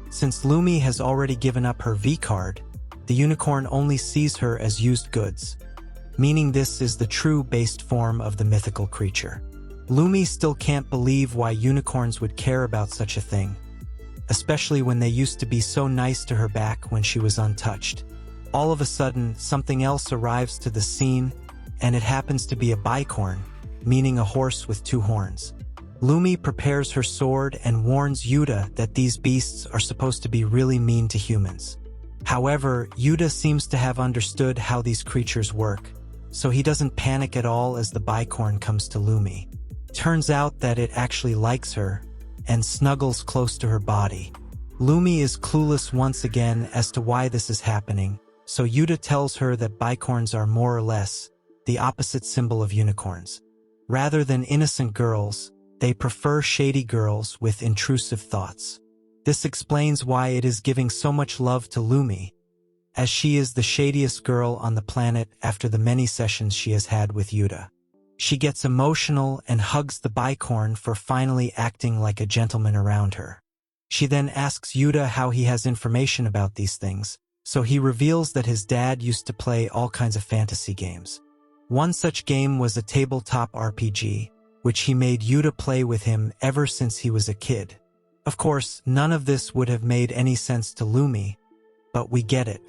Since Lumi has already given up her V card, the unicorn only sees her as used goods, meaning this is the true based form of the mythical creature. Lumi still can't believe why unicorns would care about such a thing, especially when they used to be so nice to her back when she was untouched. All of a sudden, something else arrives to the scene, and it happens to be a bicorn, meaning a horse with two horns. Lumi prepares her sword and warns Uda that these beasts are supposed to be really mean to humans. However, Uda seems to have understood how these creatures work, so he doesn't panic at all as the bicorn comes to Lumi. Turns out that it actually likes her and snuggles close to her body. Lumi is clueless once again as to why this is happening, so Uda tells her that bicorns are more or less the opposite symbol of unicorns. Rather than innocent girls, they prefer shady girls with intrusive thoughts. This explains why it is giving so much love to Lumi, as she is the shadiest girl on the planet after the many sessions she has had with Uda. She gets emotional and hugs the bicorn for finally acting like a gentleman around her. She then asks Uda how he has information about these things, so he reveals that his dad used to play all kinds of fantasy games. One such game was a tabletop RPG, which he made Uda play with him ever since he was a kid. Of course, none of this would have made any sense to Lumi, but we get it.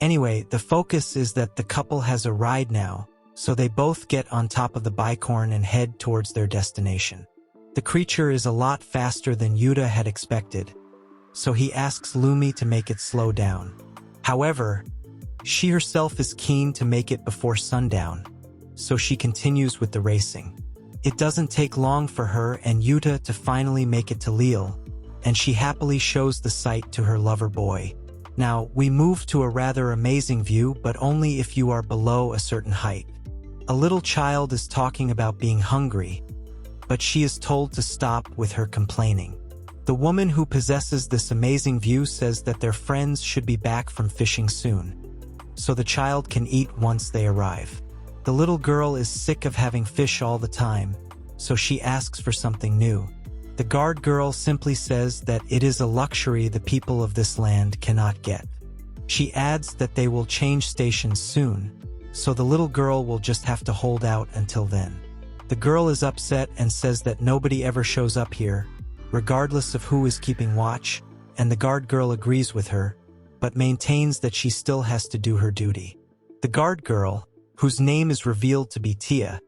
Anyway, the focus is that the couple has a ride now, so they both get on top of the bicorn and head towards their destination. The creature is a lot faster than Uda had expected, so he asks Lumi to make it slow down. However, she herself is keen to make it before sundown, so she continues with the racing. It doesn't take long for her and Uda to finally make it to Leil, and she happily shows the sight to her lover boy. Now, we move to a rather amazing view, but only if you are below a certain height. A little child is talking about being hungry, but she is told to stop with her complaining. The woman who possesses this amazing view says that their friends should be back from fishing soon, so the child can eat once they arrive. The little girl is sick of having fish all the time, so she asks for something new. The guard girl simply says that it is a luxury the people of this land cannot get. She adds that they will change stations soon, so the little girl will just have to hold out until then. The girl is upset and says that nobody ever shows up here, regardless of who is keeping watch, and the guard girl agrees with her, but maintains that she still has to do her duty. The guard girl, whose name is revealed to be Tia,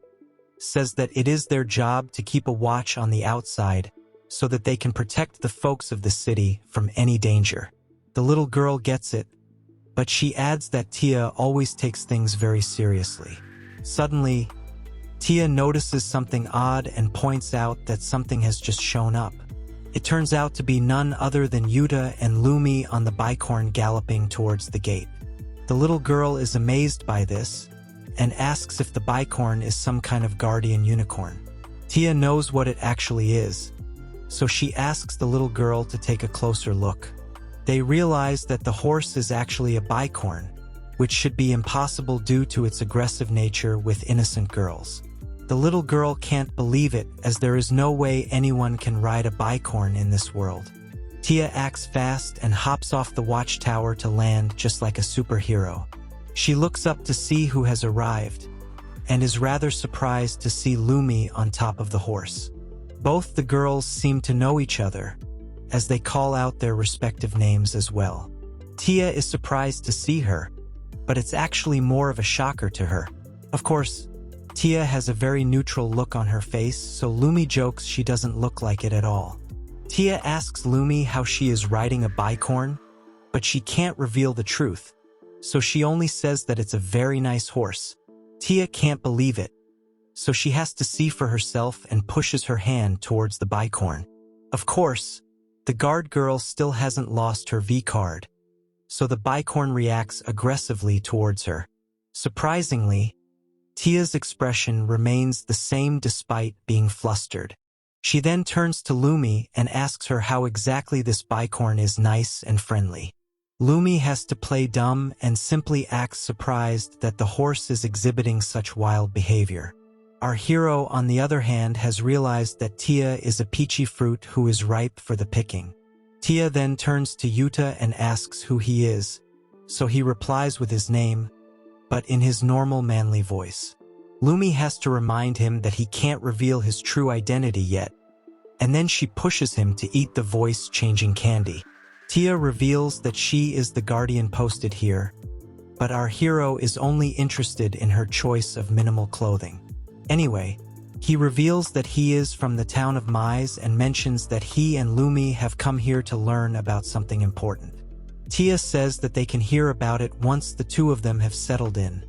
says that it is their job to keep a watch on the outside so that they can protect the folks of the city from any danger. The little girl gets it, but she adds that Tia always takes things very seriously. Suddenly, Tia notices something odd and points out that something has just shown up. It turns out to be none other than Uda and Lumi on the bicorn galloping towards the gate. The little girl is amazed by this, and asks if the bicorn is some kind of guardian unicorn. Tia knows what it actually is, so she asks the little girl to take a closer look. They realize that the horse is actually a bicorn, which should be impossible due to its aggressive nature with innocent girls. The little girl can't believe it, as there is no way anyone can ride a bicorn in this world. Tia acts fast and hops off the watchtower to land just like a superhero. She looks up to see who has arrived, and is rather surprised to see Lumi on top of the horse. Both the girls seem to know each other, as they call out their respective names as well. Tia is surprised to see her, but it's actually more of a shocker to her. Of course, Tia has a very neutral look on her face, so Lumi jokes she doesn't look like it at all. Tia asks Lumi how she is riding a bicorn, but she can't reveal the truth, so she only says that it's a very nice horse. Tia can't believe it, so she has to see for herself and pushes her hand towards the bicorn. Of course, the guard girl still hasn't lost her V card, so the bicorn reacts aggressively towards her. Surprisingly, Tia's expression remains the same despite being flustered. She then turns to Lumi and asks her how exactly this bicorn is nice and friendly. Lumi has to play dumb and simply acts surprised that the horse is exhibiting such wild behavior. Our hero, on the other hand, has realized that Tia is a peachy fruit who is ripe for the picking. Tia then turns to Yuta and asks who he is, so he replies with his name, but in his normal manly voice. Lumi has to remind him that he can't reveal his true identity yet, and then she pushes him to eat the voice-changing candy. Tia reveals that she is the guardian posted here, but our hero is only interested in her choice of minimal clothing. Anyway, he reveals that he is from the town of Mize and mentions that he and Lumi have come here to learn about something important. Tia says that they can hear about it once the two of them have settled in,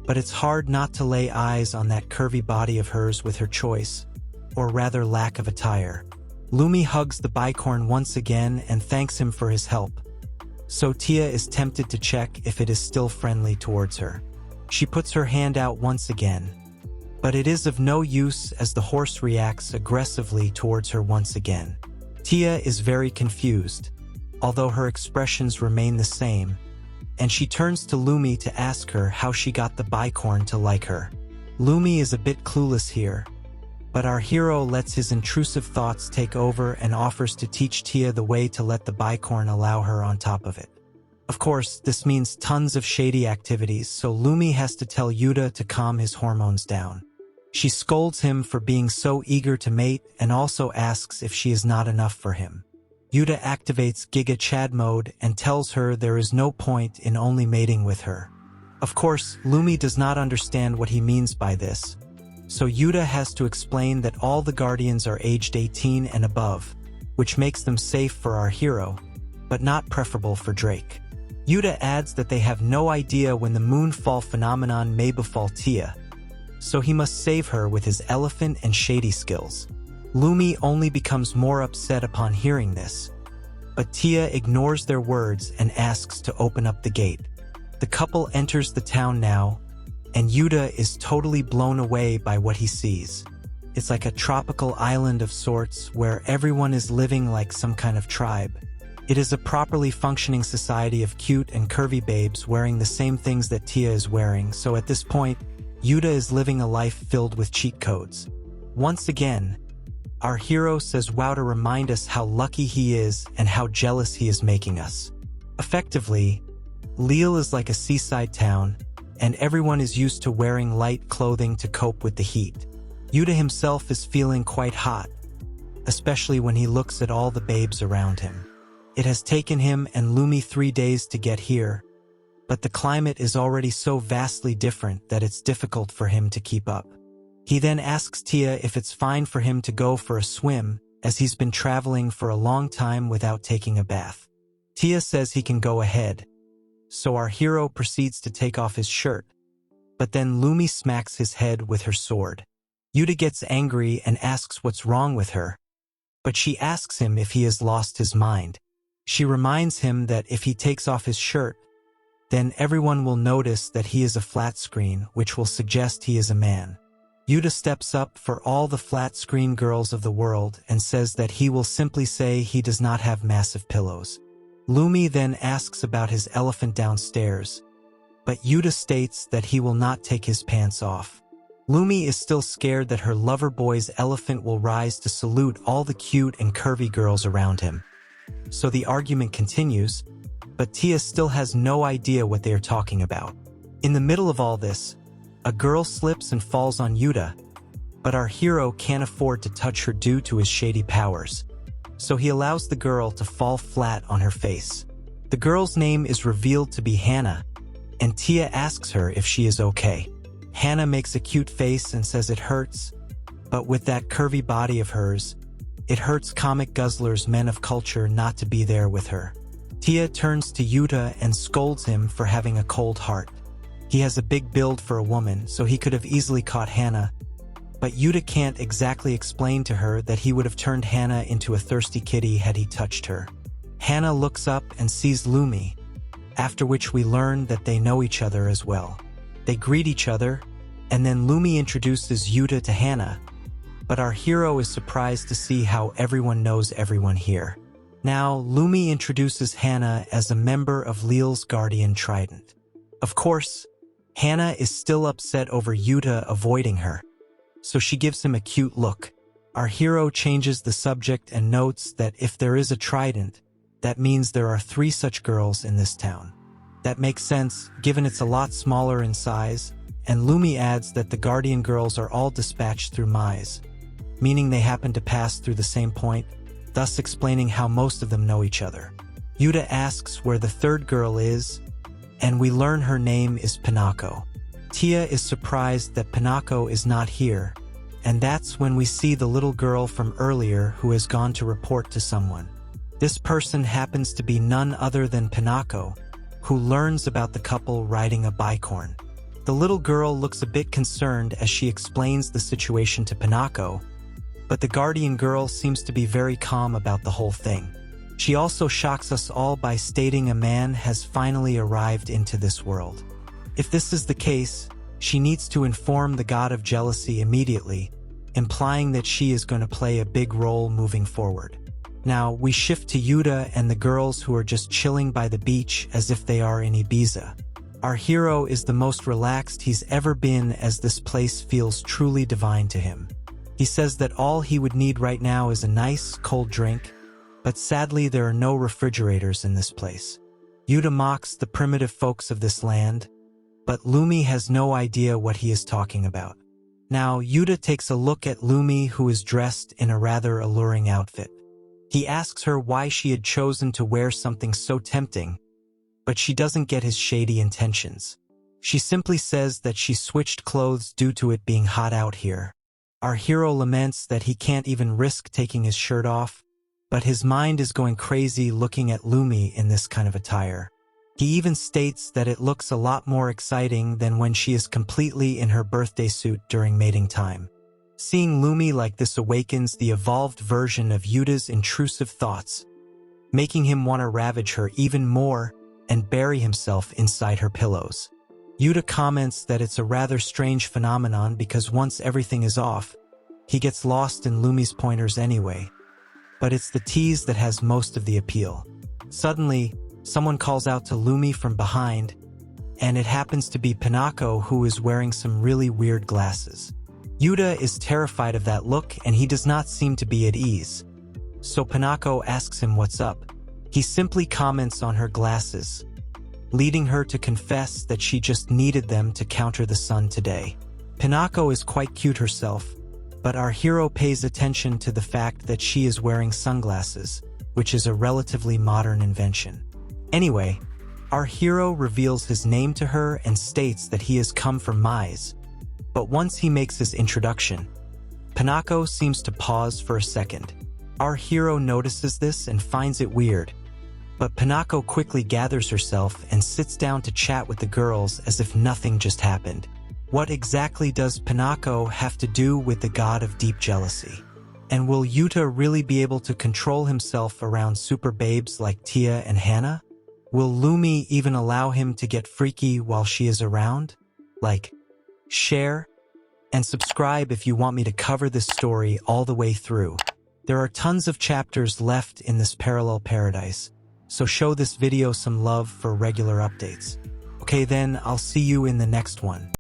but it's hard not to lay eyes on that curvy body of hers with her choice, or rather lack of attire. Lumi hugs the bicorn once again and thanks him for his help, so Tia is tempted to check if it is still friendly towards her. She puts her hand out once again, but it is of no use as the horse reacts aggressively towards her once again. Tia is very confused, although her expressions remain the same, and she turns to Lumi to ask her how she got the bicorn to like her. Lumi is a bit clueless here, but our hero lets his intrusive thoughts take over and offers to teach Tia the way to let the bicorn allow her on top of it. Of course, this means tons of shady activities, so Lumi has to tell Uda to calm his hormones down. She scolds him for being so eager to mate and also asks if she is not enough for him. Uda activates Giga Chad mode and tells her there is no point in only mating with her. Of course, Lumi does not understand what he means by this, so Uda has to explain that all the guardians are aged 18 and above, which makes them safe for our hero, but not preferable for Drake. Uda adds that they have no idea when the moonfall phenomenon may befall Tia, so he must save her with his elephant and shady skills. Lumi only becomes more upset upon hearing this, but Tia ignores their words and asks to open up the gate. The couple enters the town now, and Uda is totally blown away by what he sees. It's like a tropical island of sorts where everyone is living like some kind of tribe. It is a properly functioning society of cute and curvy babes wearing the same things that Tia is wearing, so at this point, Uda is living a life filled with cheat codes. Once again, our hero says wow to remind us how lucky he is and how jealous he is making us. Effectively, Leil is like a seaside town, and everyone is used to wearing light clothing to cope with the heat. Uda himself is feeling quite hot, especially when he looks at all the babes around him. It has taken him and Lumi 3 days to get here, but the climate is already so vastly different that it's difficult for him to keep up. He then asks Tia if it's fine for him to go for a swim, as he's been traveling for a long time without taking a bath. Tia says he can go ahead, so our hero proceeds to take off his shirt, but then Lumi smacks his head with her sword. Uda gets angry and asks what's wrong with her, but she asks him if he has lost his mind. She reminds him that if he takes off his shirt, then everyone will notice that he is a flat screen, which will suggest he is a man. Uda steps up for all the flat screen girls of the world and says that he will simply say he does not have massive pillows. Lumi then asks about his elephant downstairs, but Uda states that he will not take his pants off. Lumi is still scared that her lover boy's elephant will rise to salute all the cute and curvy girls around him. So the argument continues, but Tia still has no idea what they are talking about. In the middle of all this, a girl slips and falls on Uda, but our hero can't afford to touch her due to his shady powers. so he allows the girl to fall flat on her face. The girl's name is revealed to be Hannah, and Tia asks her if she is okay. Hannah makes a cute face and says it hurts, but with that curvy body of hers, it hurts comic guzzlers men of culture not to be there with her. Tia turns to Uda and scolds him for having a cold heart. He has a big build for a woman, so he could have easily caught Hannah, but Uda can't exactly explain to her that he would have turned Hannah into a thirsty kitty had he touched her. Hannah looks up and sees Lumi, after which we learn that they know each other as well. They greet each other, and then Lumi introduces Uda to Hannah, but our hero is surprised to see how everyone knows everyone here. Now, Lumi introduces Hannah as a member of Leil's guardian trident. Of course, Hannah is still upset over Uda avoiding her, so she gives him a cute look. Our hero changes the subject and notes that if there is a trident, that means there are 3 such girls in this town. That makes sense, given it's a lot smaller in size, and Lumi adds that the guardian girls are all dispatched through Mize, meaning they happen to pass through the same point, thus explaining how most of them know each other. Uda asks where the 3rd girl is, and we learn her name is Pinako. Tia is surprised that Pinako is not here, and that's when we see the little girl from earlier who has gone to report to someone. This person happens to be none other than Pinako, who learns about the couple riding a bicorn. The little girl looks a bit concerned as she explains the situation to Pinako, but the guardian girl seems to be very calm about the whole thing. She also shocks us all by stating a man has finally arrived into this world. If this is the case, she needs to inform the god of jealousy immediately, implying that she is going to play a big role moving forward. Now, we shift to Uda and the girls who are just chilling by the beach as if they are in Ibiza. Our hero is the most relaxed he's ever been as this place feels truly divine to him. He says that all he would need right now is a nice, cold drink, but sadly there are no refrigerators in this place. Uda mocks the primitive folks of this land, but Lumi has no idea what he is talking about. Now, Uda takes a look at Lumi, who is dressed in a rather alluring outfit. He asks her why she had chosen to wear something so tempting, but she doesn't get his shady intentions. She simply says that she switched clothes due to it being hot out here. Our hero laments that he can't even risk taking his shirt off, but his mind is going crazy looking at Lumi in this kind of attire. He even states that it looks a lot more exciting than when she is completely in her birthday suit during mating time. Seeing Lumi like this awakens the evolved version of Uda's intrusive thoughts, making him want to ravage her even more and bury himself inside her pillows. Uda comments that it's a rather strange phenomenon because once everything is off, he gets lost in Lumi's pointers anyway. But it's the tease that has most of the appeal. Suddenly, someone calls out to Lumi from behind, and it happens to be Pinako, who is wearing some really weird glasses. Uda is terrified of that look and he does not seem to be at ease. So Pinako asks him what's up. He simply comments on her glasses, leading her to confess that she just needed them to counter the sun today. Pinako is quite cute herself, but our hero pays attention to the fact that she is wearing sunglasses, which is a relatively modern invention. Anyway, our hero reveals his name to her and states that he has come from Mize. But once he makes his introduction, Pinako seems to pause for a second. Our hero notices this and finds it weird, but Pinako quickly gathers herself and sits down to chat with the girls as if nothing just happened. What exactly does Pinako have to do with the god of deep jealousy? And will Yuta really be able to control himself around super babes like Tia and Hannah? Will Lumi even allow him to get freaky while she is around? Like, share, and subscribe if you want me to cover this story all the way through. There are tons of chapters left in this parallel paradise, so show this video some love for regular updates. Okay then, I'll see you in the next one.